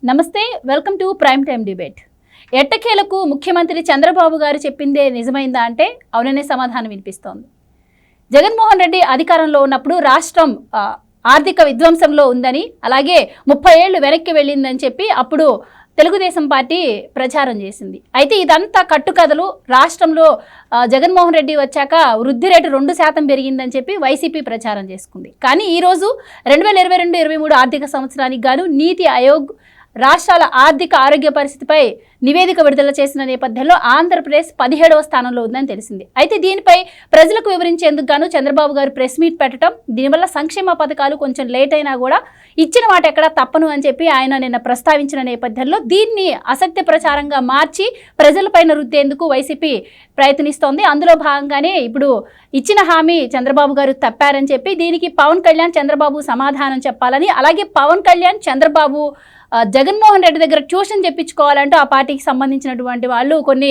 నమస్తే, welcome to prime time debate. ఎట్టకేలకు ముఖ్యమంత్రి చంద్రబాబు గారు చెప్పిందే నిజమైందా అంటే అవుననే సమాధానం వినిపిస్తోంది. జగన్మోహన్ రెడ్డి అధికారంలో ఉన్నప్పుడు రాష్ట్రం ఆర్థిక విధ్వంసంలో ఉందని, అలాగే 30 ఏళ్లు వెనక్కి వెళ్ళిందని చెప్పి అప్పుడు తెలుగుదేశం పార్టీ ప్రచారం చేసింది. అయితే ఇదంతా కట్టుకథలు. రాష్ట్రంలో జగన్మోహన్ రెడ్డి వచ్చాక వృద్ధి రేటు 2% పెరిగిందని చెప్పి వైసీపీ ప్రచారం చేసుకుంది. కానీ ఈరోజు 2022-23 ఆర్థిక సంవత్సరానికి గాను నీతి ఆయోగ్ రాష్ట్రాల ఆర్థిక ఆరోగ్య పరిస్థితిపై నివేదిక విడుదల చేసిన నేపథ్యంలో ఆంధ్రప్రదేశ్ 17వ స్థానంలో ఉందని తెలిసింది. అయితే దీనిపై ప్రజలకు వివరించేందుకు గాను చంద్రబాబు గారు ప్రెస్ మీట్ పెట్టడం, దీనివల్ల సంక్షేమ పథకాలు కొంచెం లేట్ అయినా కూడా ఇచ్చిన మాట ఎక్కడా తప్పను అని చెప్పి ఆయన నిన్న ప్రస్తావించిన నేపథ్యంలో దీన్ని అసత్య ప్రచారంగా మార్చి ప్రజలపైన రుద్దేందుకు వైసీపీ ప్రయత్నిస్తోంది. అందులో భాగంగానే ఇప్పుడు ఇచ్చిన హామీ చంద్రబాబు గారు తప్పారని చెప్పి దీనికి పవన్ కళ్యాణ్ చంద్రబాబు సమాధానం చెప్పాలని, అలాగే పవన్ కళ్యాణ్ చంద్రబాబు జగన్మోహన్ రెడ్డి దగ్గర ట్యూషన్ చెప్పించుకోవాలంటూ ఆ పార్టీకి సంబంధించినటువంటి వాళ్ళు కొన్ని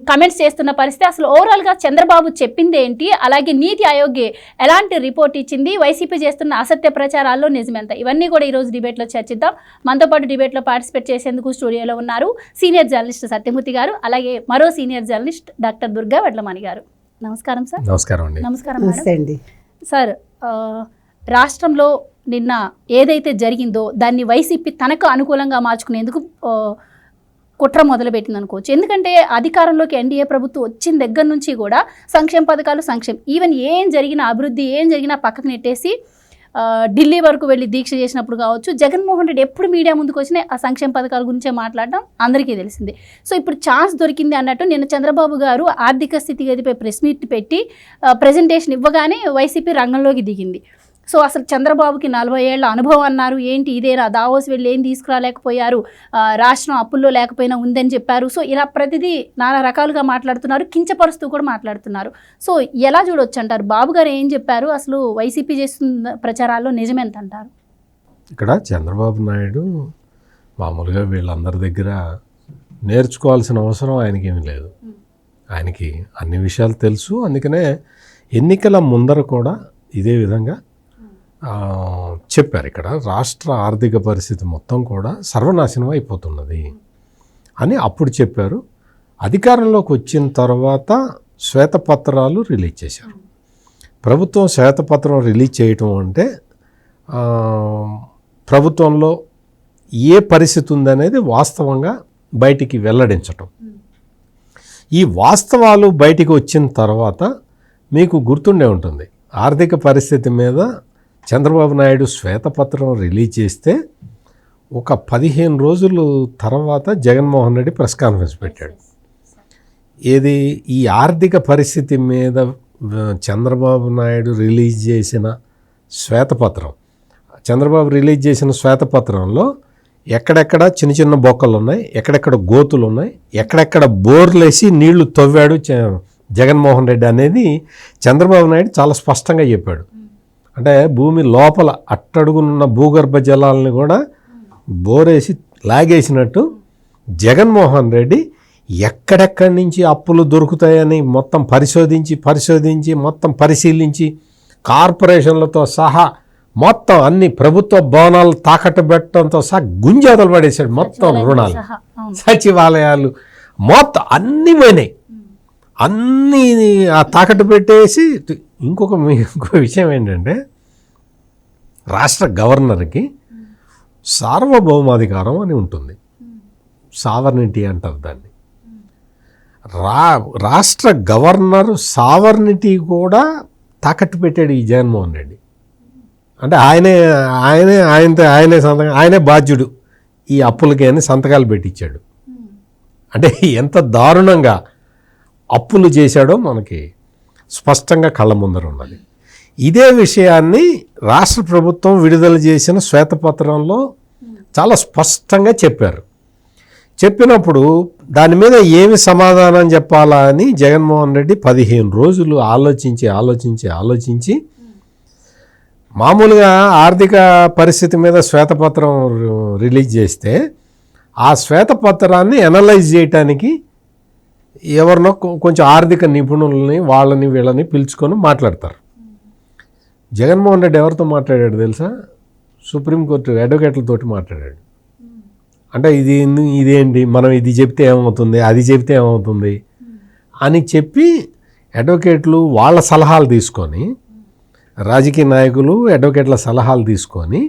కమెంట్స్ చేస్తున్న పరిస్థితి. అసలు ఓవరాల్గా చంద్రబాబు చెప్పింది ఏంటి, అలాగే నీతి ఆయోగ్ ఎలాంటి రిపోర్ట్ ఇచ్చింది, వైసీపీ చేస్తున్న అసత్య ప్రచారాల్లో నిజమెంత, ఇవన్నీ కూడా ఈరోజు డిబేట్లో చర్చిద్దాం. మనతో పాటు డిబేట్లో పార్టిసిపేట్ చేసేందుకు స్టూడియోలో ఉన్నారు సీనియర్ జర్నలిస్ట్ సత్యమూర్తి గారు, అలాగే మరో senior journalist doctor Durga Vadlamani గారు. నమస్కారం సార్. నమస్కారం అండి. నమస్కారం అండి. సార్, రాష్ట్రంలో నిన్న ఏదైతే జరిగిందో దాన్ని వైసీపీ తనకు అనుకూలంగా మార్చుకునేందుకు కుట్ర మొదలుపెట్టింది అనుకోవచ్చు. ఎందుకంటే అధికారంలోకి ఎన్డీఏ ప్రభుత్వం వచ్చిన దగ్గర నుంచి కూడా సంక్షేమ పథకాలు, ఈవెన్ ఏం జరిగినా, అభివృద్ధి ఏం జరిగినా పక్కకు నెట్టేసి ఢిల్లీ వరకు వెళ్ళి దీక్ష చేసినప్పుడు కావచ్చు, జగన్మోహన్ రెడ్డి ఎప్పుడు మీడియా ముందుకు వచ్చినా ఆ సంక్షేమ పథకాల గురించే మాట్లాడడం అందరికీ తెలిసిందే. సో ఇప్పుడు ఛాన్స్ దొరికింది అన్నట్టు నిన్న చంద్రబాబు గారు ఆర్థిక స్థితిగతిపై ప్రెస్ మీట్ పెట్టి ప్రజెంటేషన్ ఇవ్వగానే వైసీపీ రంగంలోకి దిగింది. సో అసలు చంద్రబాబుకి 40 ఏళ్ల అనుభవం అన్నారు, ఏంటి ఇదేనా, దావోస్ వెళ్ళి ఏం తీసుకురాలేకపోయారు, రాష్ట్రం అప్పుల్లో లేకపోయినా ఉందని చెప్పారు. సో ఇలా ప్రతిదీ నానా రకాలుగా మాట్లాడుతున్నారు, కించపరుస్తూ కూడా మాట్లాడుతున్నారు. సో ఎలా చూడొచ్చు అంటారు, బాబు గారు ఏం చెప్పారు, అసలు వైసీపీ చేస్తున్న ప్రచారాల్లో నిజమెంత అంటారు? ఇక్కడ చంద్రబాబు నాయుడు మామూలుగా వీళ్ళందరి దగ్గర నేర్చుకోవాల్సిన అవసరం ఆయనకేమీ లేదు. ఆయనకి అన్ని విషయాలు తెలుసు. అందుకనే ఎన్నికల ముందర కూడా ఇదే విధంగా చెప్పారు. ఇక్కడ రాష్ట్ర ఆర్థిక పరిస్థితి మొత్తం కూడా సర్వనాశనం అయిపోతున్నది అని అప్పుడు చెప్పారు. అధికారంలోకి వచ్చిన తర్వాత శ్వేతపత్రాలు రిలీజ్ చేశారు. ప్రభుత్వం శ్వేతపత్రం రిలీజ్ చేయటం అంటే ప్రభుత్వంలో ఏ పరిస్థితి ఉందనేది వాస్తవంగా బయటికి వెల్లడించటం. ఈ వాస్తవాలు బయటికి వచ్చిన తర్వాత మీకు గుర్తుండే ఉంటుంది, ఆర్థిక పరిస్థితి మీద చంద్రబాబు నాయుడు శ్వేతపత్రం రిలీజ్ చేస్తే ఒక 15 రోజుల తర్వాత జగన్మోహన్ రెడ్డి ప్రెస్ కాన్ఫరెన్స్ పెట్టాడు. ఏది ఈ ఆర్థిక పరిస్థితి మీద చంద్రబాబు నాయుడు రిలీజ్ చేసిన శ్వేతపత్రం, చంద్రబాబు రిలీజ్ చేసిన శ్వేతపత్రంలో ఎక్కడెక్కడ చిన్న చిన్న బొక్కలు ఉన్నాయి, ఎక్కడెక్కడ గోతులు ఉన్నాయి, ఎక్కడెక్కడ బోర్లేసి నీళ్లు తవ్వాడు జగన్మోహన్ రెడ్డి అనేది చంద్రబాబు నాయుడు చాలా స్పష్టంగా చెప్పాడు. అంటే భూమి లోపల అట్టడుగునున్న భూగర్భ జలాలని కూడా బోరేసి లాగేసినట్టు జగన్మోహన్ రెడ్డి ఎక్కడెక్కడి నుంచి అప్పులు దొరుకుతాయని మొత్తం పరిశోధించి మొత్తం పరిశీలించి కార్పొరేషన్లతో సహా మొత్తం అన్ని ప్రభుత్వ భవనాలు తాకట్టు పెట్టడంతో సహా గుంజాతలు పడేశాడు. మొత్తం రుణాలు, సచివాలయాలు మొత్తం అన్నీ పోయినాయి. అన్నీ ఆ తాకట్టు పెట్టేసి ఇంకొక విషయం ఏంటంటే, రాష్ట్ర గవర్నర్కి సార్వభౌమాధికారం అని ఉంటుంది, సావర్నిటీ అంటారు దాన్ని. రాష్ట్ర గవర్నర్ సావర్నిటీ కూడా తాకట్టు పెట్టాడు ఈ జగన్మోహన్ రెడ్డి. అంటే ఆయనే బాధ్యుడు ఈ అప్పులకి అని సంతకాలు పెట్టించాడు. అంటే ఎంత దారుణంగా అప్పులు చేశాడో మనకి స్పష్టంగా కళ్ళ ముందర ఉన్నది. ఇదే విషయాన్ని రాష్ట్ర ప్రభుత్వం విడుదల చేసిన శ్వేతపత్రంలో చాలా స్పష్టంగా చెప్పారు. చెప్పినప్పుడు దాని మీద ఏమి సమాధానం చెప్పాలా అని జగన్మోహన్ రెడ్డి 15 రోజులు ఆలోచించి మామూలుగా ఆర్థిక పరిస్థితి మీద శ్వేతపత్రం రిలీజ్ చేస్తే ఆ శ్వేతపత్రాన్ని అనలైజ్ చేయటానికి ఎవరినో కొంచెం ఆర్థిక నిపుణులని వీళ్ళని పిలుచుకొని మాట్లాడతారు. జగన్మోహన్ రెడ్డి ఎవరితో మాట్లాడాడు తెలుసా? సుప్రీంకోర్టు అడ్వకేట్లతోటి మాట్లాడాడు. అంటే ఇదేంటి, మనం ఇది చెప్తే ఏమవుతుంది, అది చెప్తే ఏమవుతుంది అని చెప్పి అడ్వకేట్లు వాళ్ళ సలహాలు తీసుకొని, రాజకీయ నాయకులు అడ్వకేట్ల సలహాలు తీసుకొని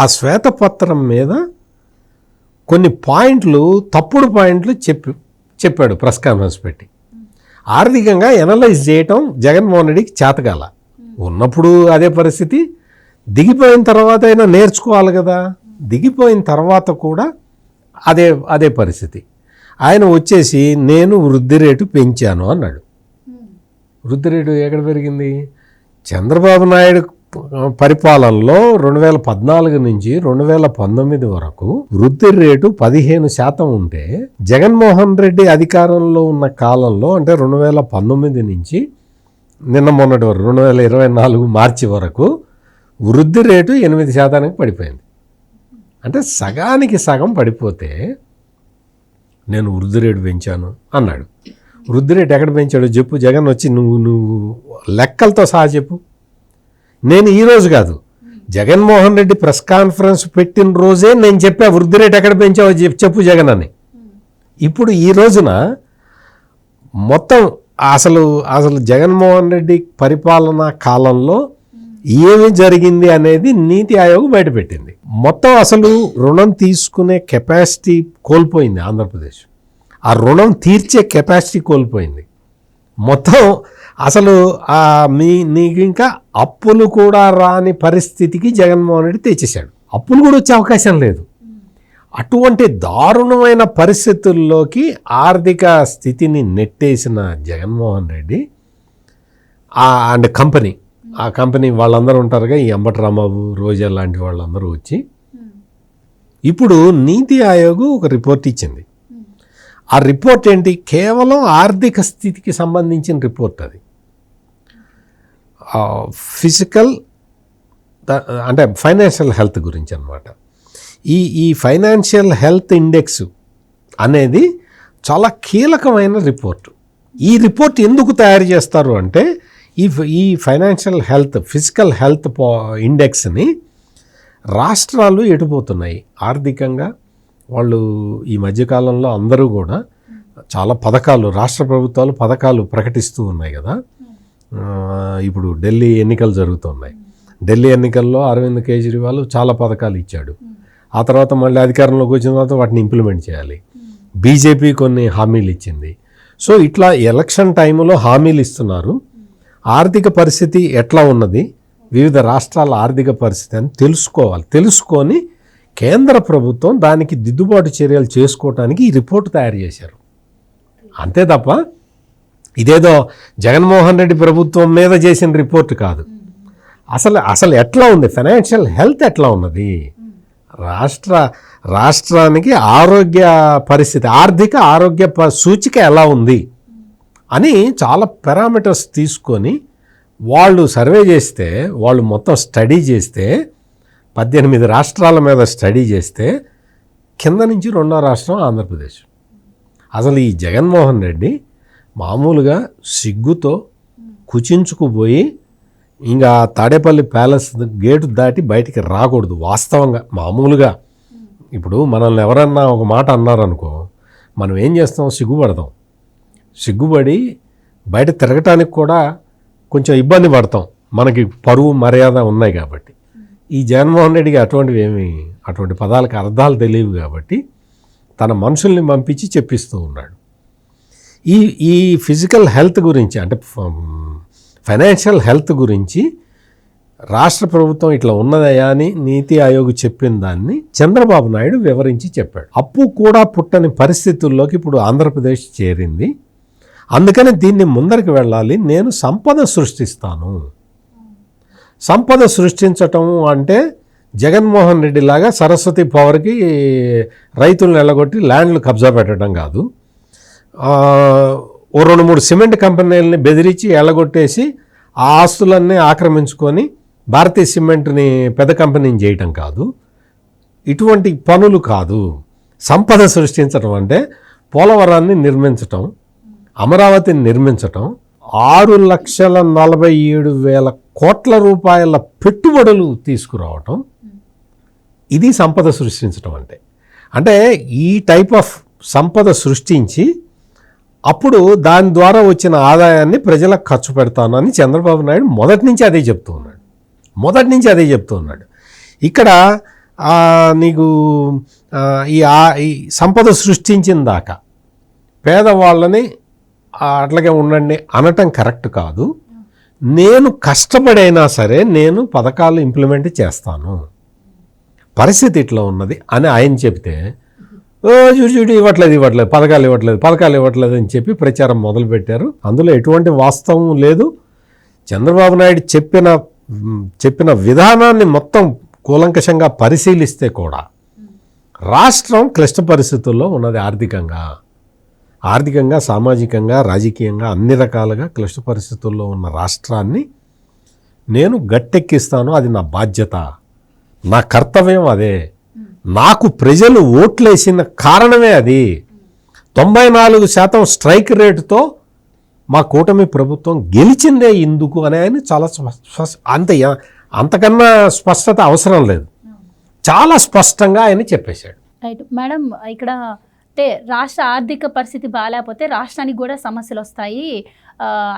ఆ శ్వేతపత్రం మీద కొన్ని పాయింట్లు, తప్పుడు పాయింట్లు చెప్పాడు ప్రెస్ కాన్ఫరెన్స్ పెట్టి. ఆర్థికంగా ఎనలైజ్ చేయటం జగన్మోహన్ రెడ్డికి చేతకాల. ఉన్నప్పుడు అదే పరిస్థితి, దిగిపోయిన తర్వాత అయినా నేర్చుకోవాలి కదా. దిగిపోయిన తర్వాత కూడా అదే పరిస్థితి. ఆయన వచ్చేసి నేను వృద్ధి రేటు పెంచాను అన్నాడు. వృద్ధి రేటు ఎక్కడ పెరిగింది? చంద్రబాబు నాయుడు పరిపాలనలో 2014 నుంచి 2019 వరకు వృద్ధి రేటు 15% ఉంటే, జగన్మోహన్ రెడ్డి అధికారంలో ఉన్న కాలంలో అంటే 2019 నుంచి నిన్న మొన్నటి వరకు 2024 మార్చి వరకు వృద్ధి రేటు 8% పడిపోయింది. అంటే సగానికి సగం పడిపోతే నేను వృద్ధి రేటు పెంచాను అన్నాడు. వృద్ధి రేటు ఎక్కడ పెంచాడు చెప్పు. జగన్ వచ్చి నువ్వు లెక్కలతో సహా చెప్పు. నేను ఈరోజు కాదు, జగన్మోహన్ రెడ్డి ప్రెస్ కాన్ఫరెన్స్ పెట్టిన రోజే నేను చెప్పా వృద్ధి రేటు ఎక్కడ పెంచావో చెప్పు జగన్ అని. ఇప్పుడు ఈ రోజున మొత్తం అసలు జగన్మోహన్ రెడ్డి పరిపాలనా కాలంలో ఏమి జరిగింది అనేది నీతి ఆయోగ్ బయటపెట్టింది. మొత్తం అసలు రుణం తీసుకునే కెపాసిటీ కోల్పోయింది ఆంధ్రప్రదేశ్. ఆ రుణం తీర్చే కెపాసిటీ కోల్పోయింది. మొత్తం అసలు నీకు ఇంకా అప్పులు కూడా రాని పరిస్థితికి జగన్మోహన్ రెడ్డి తెచ్చేశాడు. అప్పులు కూడా వచ్చే అవకాశం లేదు. అటువంటి దారుణమైన పరిస్థితుల్లోకి ఆర్థిక స్థితిని నెట్టేసిన జగన్మోహన్ రెడ్డి అండ్ ఆ కంపెనీ వాళ్ళందరూ ఉంటారుగా, ఈ అంబటి రాంబాబు, రోజా లాంటి వాళ్ళందరూ వచ్చి ఇప్పుడు నీతి ఆయోగ్ ఒక రిపోర్ట్ ఇచ్చింది. ఆ రిపోర్ట్ ఏంటి? కేవలం ఆర్థిక స్థితికి సంబంధించిన రిపోర్ట్. అది ఫిజికల్ అంటే ఫైనాన్షియల్ హెల్త్ గురించి అన్నమాట. ఈ ఫైనాన్షియల్ హెల్త్ ఇండెక్స్ అనేది చాలా కీలకమైన రిపోర్ట్. ఈ రిపోర్ట్ ఎందుకు తయారు చేస్తారు అంటే, ఈ ఫైనాన్షియల్ హెల్త్, ఫిజికల్ హెల్త్ ఇండెక్స్ని రాష్ట్రాలు ఎటుపోతున్నాయి ఆర్థికంగా. వాళ్ళు ఈ మధ్యకాలంలో అందరూ కూడా చాలా పథకాలు, రాష్ట్ర ప్రభుత్వాలు పథకాలు ప్రకటిస్తూ ఉన్నాయి కదా. ఇప్పుడు ఢిల్లీ ఎన్నికలు జరుగుతున్నాయి. ఢిల్లీ ఎన్నికల్లో అరవింద్ కేజ్రీవాల్ చాలా పథకాలు ఇచ్చాడు. ఆ తర్వాత మళ్ళీ అధికారంలోకి వచ్చిన తర్వాత వాటిని ఇంప్లిమెంట్ చేయాలి. బీజేపీ కొన్ని హామీలు ఇచ్చింది. సో ఇట్లా ఎలక్షన్ టైంలో హామీలు ఇస్తున్నారు. ఆర్థిక పరిస్థితి ఎట్లా ఉన్నది, వివిధ రాష్ట్రాల ఆర్థిక పరిస్థితి అని తెలుసుకోవాలి. తెలుసుకొని కేంద్ర ప్రభుత్వం దానికి దిద్దుబాటు చర్యలు చేసుకోవటానికి ఈ రిపోర్ట్ తయారు చేశారు. అంతే తప్ప ఇదేదో జగన్మోహన్ రెడ్డి ప్రభుత్వం మీద చేసిన రిపోర్ట్ కాదు. అసలు ఎట్లా ఉంది, ఫైనాన్షియల్ హెల్త్ ఎట్లా ఉన్నది, రాష్ట్రానికి ఆరోగ్య పరిస్థితి, ఆర్థిక ఆరోగ్య సూచిక ఎలా ఉంది అని చాలా పారామీటర్స్ తీసుకొని వాళ్ళు సర్వే చేస్తే, వాళ్ళు మొత్తం స్టడీ చేస్తే, 18 రాష్ట్రాల మీద స్టడీ చేస్తే కింద నుంచి 2వ రాష్ట్రం ఆంధ్రప్రదేశ్. అసలు ఈ జగన్మోహన్ రెడ్డి మామూలుగా సిగ్గుతో కుచించుకుపోయి ఇంకా తాడేపల్లి ప్యాలెస్ గేటు దాటి బయటికి రాకూడదు. వాస్తవంగా మామూలుగా ఇప్పుడు మనల్ని ఎవరన్నా ఒక మాట అన్నారనుకో, మనం ఏం చేస్తాం? సిగ్గుపడతాం. సిగ్గుపడి బయట తిరగటానికి కూడా కొంచెం ఇబ్బంది పడతాం, మనకి పరువు మర్యాద ఉన్నాయి కాబట్టి. ఈ జగన్మోహన్ రెడ్డికి అటువంటి పదాలకు అర్థాలు తెలియవు కాబట్టి తన మనుషుల్ని పంపించి చెప్పిస్తూ ఉన్నాడు. ఈ ఫిజికల్ హెల్త్ గురించి అంటే ఫైనాన్షియల్ హెల్త్ గురించి రాష్ట్ర ప్రభుత్వం ఇట్లా ఉన్నదయా అని నీతి ఆయోగ్ చెప్పిన దాన్ని చంద్రబాబు నాయుడు వివరించి చెప్పాడు. అప్పు కూడా పుట్టని పరిస్థితుల్లోకి ఇప్పుడు ఆంధ్రప్రదేశ్ చేరింది. అందుకని దీన్ని ముందరికి వెళ్ళాలి, నేను సంపద సృష్టిస్తాను. సంపద సృష్టించటం అంటే జగన్మోహన్ రెడ్డి లాగా సరస్వతి పవర్కి రైతులను ఎల్లగొట్టి ల్యాండ్లు కబ్జా పెట్టడం కాదు. ఓ 2-3 సిమెంట్ కంపెనీలని బెదిరించి ఎల్లగొట్టేసి ఆ ఆస్తులన్నీ ఆక్రమించుకొని భారతీయ సిమెంట్ని పెద్ద కంపెనీని చేయటం కాదు. ఇటువంటి పనులు కాదు. సంపద సృష్టించడం అంటే పోలవరాన్ని నిర్మించటం, అమరావతిని నిర్మించటం, 6,47,000 కోట్ల రూపాయల పెట్టుబడులు తీసుకురావటం, ఇది సంపద సృష్టించడం అంటే. అంటే ఈ టైప్ ఆఫ్ సంపద సృష్టించి అప్పుడు దాని ద్వారా వచ్చిన ఆదాయాన్ని ప్రజలకు ఖర్చు పెడతానని చంద్రబాబు నాయుడు మొదటి నుంచి అదే చెప్తూ ఉన్నాడు. ఇక్కడ నీకు ఈ సంపద సృష్టించిన దాకా పేదవాళ్ళని అట్లాగే ఉండండి అనటం కరెక్ట్ కాదు. నేను కష్టపడైనా సరే నేను పథకాలు ఇంప్లిమెంట్ చేస్తాను, పరిస్థితి ఇట్లా ఉన్నది అని ఆయన చెప్తే చూడు ఇవ్వట్లేదు పథకాలు ఇవ్వట్లేదు అని చెప్పి ప్రచారం మొదలుపెట్టారు. అందులో ఎటువంటి వాస్తవం లేదు. చంద్రబాబు నాయుడు చెప్పిన విధానాన్ని మొత్తం కూలంకషంగా పరిశీలిస్తే కూడా రాష్ట్రం క్లిష్ట పరిస్థితుల్లో ఉన్నది. ఆర్థికంగా సామాజికంగా రాజకీయంగా అన్ని రకాలుగా క్లిష్ట పరిస్థితుల్లో ఉన్న రాష్ట్రాన్ని నేను గట్టెక్కిస్తాను. అది నా బాధ్యత, నా కర్తవ్యం అదే. నాకు ప్రజలు ఓట్లేసిన కారణమే అది. 94% స్ట్రైక్ రేటుతో మా కూటమి ప్రభుత్వం గెలిచిందే ఇందుకు అని ఆయన చాలా అంతకన్నా స్పష్టత అవసరం లేదు. చాలా స్పష్టంగా ఆయన చెప్పేశాడు. రైట్ మేడం, ఇక్కడ అంటే రాష్ట్ర ఆర్థిక పరిస్థితి బాగాలేకపోతే రాష్ట్రానికి కూడా సమస్యలు వస్తాయి,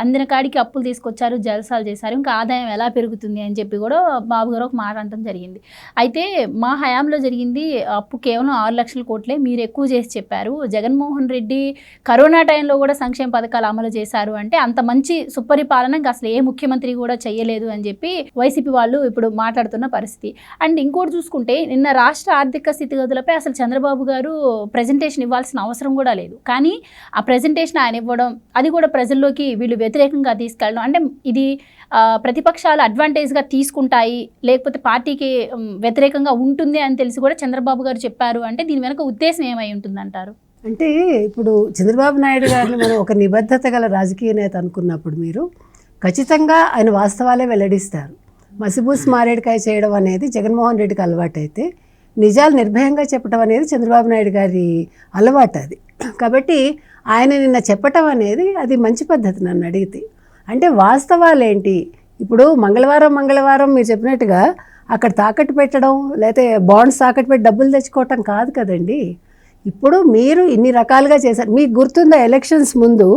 అందిన కాడికి అప్పులు తీసుకొచ్చారు, జల్సాలు చేశారు, ఇంకా ఆదాయం ఎలా పెరుగుతుంది అని చెప్పి కూడా బాబు గారు ఒక మాట అనడం జరిగింది. అయితే మా హయాంలో జరిగింది అప్పు కేవలం 6 లక్షల కోట్లే, మీరు ఎక్కువ చేసి చెప్పారు. జగన్మోహన్ రెడ్డి కరోనా టైంలో కూడా సంక్షేమ పథకాలు అమలు చేశారు అంటే అంత మంచి సుపరిపాలన అసలు ఏ ముఖ్యమంత్రి కూడా చేయలేదు అని చెప్పి వైసీపీ వాళ్ళు ఇప్పుడు మాట్లాడుతున్న పరిస్థితి. అండ్ ఇంకోటి చూసుకుంటే నిన్న రాష్ట్ర ఆర్థిక స్థితిగతులపై అసలు చంద్రబాబు గారు ప్రెజెంటేషన్ ఇవ్వాల్సిన అవసరం కూడా లేదు, కానీ ఆ ప్రెజెంటేషన్ ఆయన ఇవ్వడం, అది కూడా ప్రజల్లోకి వీళ్ళు వ్యతిరేకంగా తీసుకెళ్ళడం, అంటే ఇది ప్రతిపక్షాలు అడ్వాంటేజ్గా తీసుకుంటాయి, లేకపోతే పార్టీకి వ్యతిరేకంగా ఉంటుంది అని తెలిసి కూడా చంద్రబాబు గారు చెప్పారు అంటే దీని వెనక ఉద్దేశం ఏమై ఉంటుందంటారు? అంటే ఇప్పుడు చంద్రబాబు నాయుడు గారిని మనం ఒక నిబద్ధత గల రాజకీయ నేత అనుకున్నప్పుడు మీరు ఖచ్చితంగా ఆయన వాస్తవాలే వెల్లడిస్తారు. మసిబూసి మారేడుకాయ చేయడం అనేది జగన్మోహన్ రెడ్డికి అలవాటు అయితే, నిజాలు నిర్భయంగా చెప్పడం అనేది చంద్రబాబు నాయుడు గారి అలవాటు అది. కాబట్టి ఆయన నిన్న చెప్పటం అనేది అది మంచి పద్ధతి నన్ను అడిగితే. అంటే వాస్తవాలు ఏంటి, ఇప్పుడు మంగళవారం మీరు చెప్పినట్టుగా అక్కడ తాకట్టు పెట్టడం, లేకపోతే బాండ్స్ తాకట్టు పెట్టి డబ్బులు తెచ్చుకోవటం కాదు కదండి. ఇప్పుడు మీరు ఇన్ని రకాలుగా చేశారు. మీకు గుర్తుందా, ఎలక్షన్స్ ముందు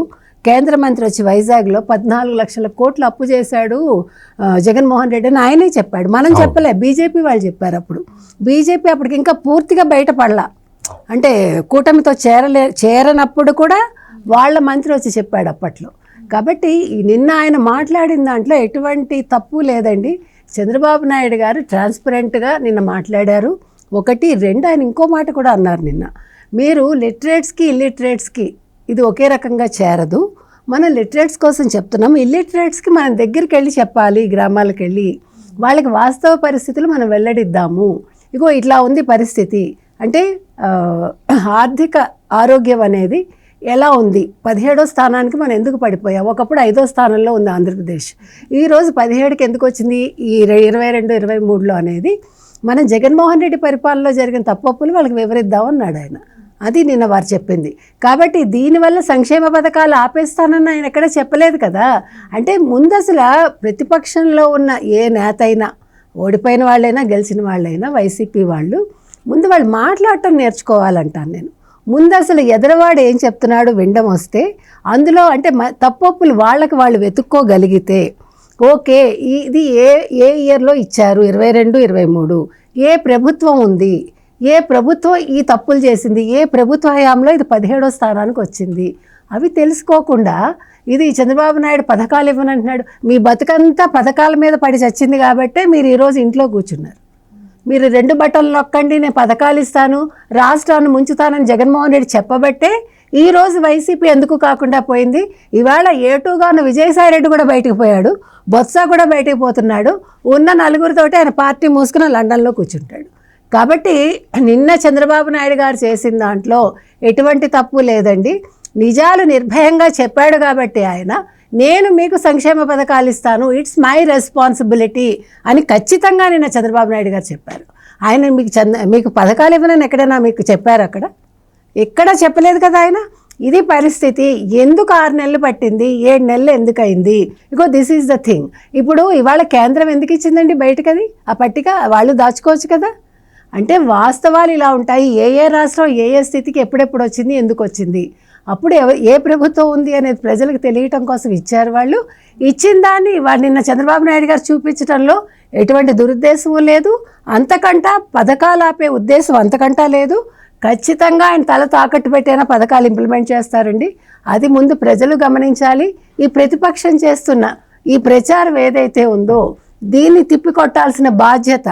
కేంద్ర మంత్రి వచ్చి వైజాగ్లో 14 లక్షల కోట్లు అప్పు చేశాడు జగన్మోహన్ రెడ్డి అని ఆయనే చెప్పాడు. మనం చెప్పలే, బీజేపీ వాళ్ళు చెప్పారు. అప్పుడు బీజేపీ అప్పటికి ఇంకా పూర్తిగా బయటపడలా, అంటే కూటమితో చేరనప్పుడు కూడా వాళ్ళ మంత్రి వచ్చి చెప్పాడు అప్పట్లో. కాబట్టి నిన్న ఆయన మాట్లాడిన దాంట్లో ఎటువంటి తప్పు లేదండి. చంద్రబాబు నాయుడు గారు ట్రాన్స్పరెంట్గా నిన్న మాట్లాడారు. 1, 2 ఆయన ఇంకో మాట కూడా అన్నారు నిన్న, మీరు లిటరేట్స్కి ఇల్లిటరేట్స్కి ఇది ఒకే రకంగా చేరదు, మనం లిటరేట్స్ కోసం చెప్తున్నాం, ఇల్లిటరేట్స్కి మనం దగ్గరికి వెళ్ళి చెప్పాలి, గ్రామాలకు వెళ్ళి వాళ్ళకి వాస్తవ పరిస్థితులు మనం వెల్లడిద్దాము. ఇగో ఇట్లా ఉంది పరిస్థితి, అంటే ఆర్థిక ఆరోగ్యం అనేది ఎలా ఉంది, 17వ స్థానానికి మనం ఎందుకు పడిపోయాం, ఒకప్పుడు 5వ స్థానంలో ఉంది ఆంధ్రప్రదేశ్, ఈరోజు 17కి ఎందుకు వచ్చింది ఈ 22-23లో అనేది మనం జగన్మోహన్ రెడ్డి పరిపాలనలో జరిగిన తప్పులు వాళ్ళకి వివరిద్దామన్నాడు ఆయన. అది నిన్న వారు చెప్పింది. కాబట్టి దీనివల్ల సంక్షేమ పథకాలు ఆపేస్తానని ఆయన ఎక్కడ చెప్పలేదు కదా. అంటే ముందు అసలు ప్రతిపక్షంలో ఉన్న ఏ నేత అయినా, ఓడిపోయిన వాళ్ళైనా గెలిచిన వాళ్ళైనా వైసీపీ వాళ్ళు ముందు వాళ్ళు మాట్లాడటం నేర్చుకోవాలంటాను నేను. ముందు అసలు ఎదరవాడు ఏం చెప్తున్నాడు వినడం వస్తే, అందులో అంటే తప్పులు వాళ్ళకి వాళ్ళు వెతుక్కోగలిగితే ఓకే, ఇది ఏ ఇయర్లో ఇచ్చారు, 22-23, ఏ ప్రభుత్వం ఉంది, ఏ ప్రభుత్వం ఈ తప్పులు చేసింది, ఏ ప్రభుత్వ హయాంలో ఇది 17వ స్థానానికి వచ్చింది, అవి తెలుసుకోకుండా ఇది చంద్రబాబు నాయుడు పథకాలు ఇవ్వనంటున్నాడు. మీ బతుకంతా పథకాల మీద పడి చచ్చింది కాబట్టే మీరు ఈరోజు ఇంట్లో కూర్చున్నారు. మీరు 2 బట్టలు నొక్కండి, నేను పథకాలు ఇస్తాను, రాష్ట్రాన్ని ముంచుతానని జగన్మోహన్ రెడ్డి చెప్పబట్టే ఈరోజు వైసీపీ ఎందుకు కాకుండా పోయింది. ఇవాళ ఏటూగాను విజయసాయి రెడ్డి కూడా బయటకు పోయాడు, బొత్స కూడా బయటకు పోతున్నాడు, ఉన్న 4తోటి ఆయన పార్టీ మూసుకుని లండన్లో కూర్చుంటాడు. కాబట్టి నిన్న చంద్రబాబు నాయుడు గారు చేసిన దాంట్లో ఎటువంటి తప్పు లేదండి. నిజాలు నిర్భయంగా చెప్పాడు కాబట్టి ఆయన, నేను మీకు సంక్షేమ పథకాలు ఇస్తాను, ఇట్స్ మై రెస్పాన్సిబిలిటీ అని ఖచ్చితంగా నిన్న చంద్రబాబు నాయుడు గారు చెప్పారు. ఆయన మీకు పథకాలు ఇవ్వనని ఎక్కడైనా మీకు చెప్పారు? ఎక్కడా చెప్పలేదు కదా ఆయన. ఇది పరిస్థితి. ఎందుకు 6 నెలలు పట్టింది, 7 నెలలు ఎందుకు అయింది? ఇగో దిస్ ఈజ్ ద థింగ్. ఇప్పుడు ఇవాళ కేంద్రం ఎందుకు ఇచ్చిందండి బయటకు? అది ఆ పట్టిక వాళ్ళు దాచుకోవచ్చు కదా. అంటే వాస్తవాలు ఇలా ఉంటాయి. ఏ ఏ రాష్ట్రం ఏ ఏ స్థితికి ఎప్పుడెప్పుడు వచ్చింది, ఎందుకు వచ్చింది, అప్పుడు ఏ ప్రభుత్వం ఉంది అనేది ప్రజలకు తెలియటం కోసం ఇచ్చారు వాళ్ళు. ఇచ్చిన దాన్ని నిన్న చంద్రబాబు నాయుడు గారు చూపించడంలో ఎటువంటి దురుద్దేశము లేదు, అంతకంటా పథకాలు ఆపే ఉద్దేశం అంతకంటా లేదు. ఖచ్చితంగా ఆయన తల తాకట్టు పెట్టైనా పథకాలు ఇంప్లిమెంట్ చేస్తారండి. అది ముందు ప్రజలు గమనించాలి. ఈ ప్రతిపక్షం చేస్తున్న ఈ ప్రచారం ఏదైతే ఉందో దీన్ని తిప్పికొట్టాల్సిన బాధ్యత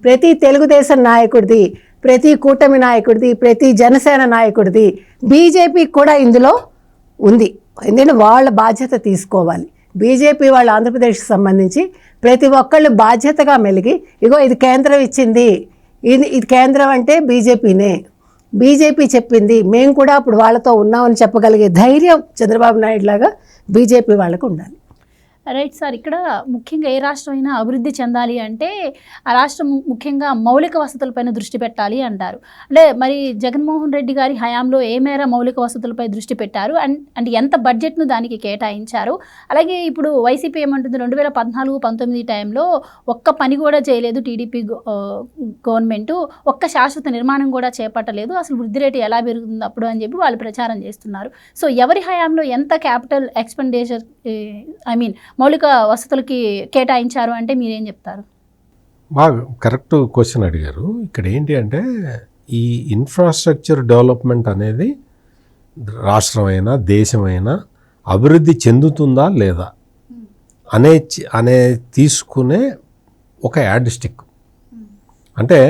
ప్రతి తెలుగుదేశం నాయకుడిది, ప్రతి కూటమి నాయకుడిది, ప్రతి జనసేన నాయకుడిది, బీజేపీకి కూడా ఇందులో ఉంది. ఎందుకంటే వాళ్ళ బాధ్యత తీసుకోవాలి. బీజేపీ వాళ్ళు ఆంధ్రప్రదేశ్కి సంబంధించి ప్రతి ఒక్కళ్ళు బాధ్యతగా మెలిగి, ఇగో ఇది కేంద్రం ఇచ్చింది, ఇది కేంద్రం అంటే బీజేపీనే, బీజేపీ చెప్పింది, మేము కూడా అప్పుడు వాళ్ళతో ఉన్నామని చెప్పగలిగే ధైర్యం చంద్రబాబు నాయుడు లాగా బీజేపీ వాళ్ళకు ఉండాలి. రైట్ సార్, ఇక్కడ ముఖ్యంగా ఏ రాష్ట్రం అయినా అభివృద్ధి చెందాలి అంటే ఆ రాష్ట్రం ముఖ్యంగా మౌలిక వసతులపైన దృష్టి పెట్టాలి అంటారు. అంటే మరి జగన్మోహన్ రెడ్డి గారి హయాంలో ఏ మేర మౌలిక వసతులపై దృష్టి పెట్టారు, అంటే ఎంత బడ్జెట్ను దానికి కేటాయించారు? అలాగే ఇప్పుడు వైసీపీ ఏమంటుంది, 2014-19 టైంలో ఒక్క పని కూడా చేయలేదు టీడీపీ గవర్నమెంటు, ఒక్క శాశ్వత నిర్మాణం కూడా చేపట్టలేదు, అసలు వృద్ధి రేటు ఎలా పెరుగుతుంది అప్పుడు అని చెప్పి వాళ్ళు ప్రచారం చేస్తున్నారు. సో ఎవరి హయాంలో ఎంత క్యాపిటల్ ఎక్స్పెండిచర్ మౌలిక వసతులకి కేటాయించారు అంటే మీరేం చెప్తారు? బాగా కరెక్ట్ క్వశ్చన్ అడిగారు. ఇక్కడ ఏంటి అంటే ఈ ఇన్ఫ్రాస్ట్రక్చర్ డెవలప్మెంట్ అనేది రాష్ట్రమైనా దేశమైనా అభివృద్ధి చెందుతుందా లేదా అనే తీసుకునే ఒక యాడ్ స్టిక్. అంటే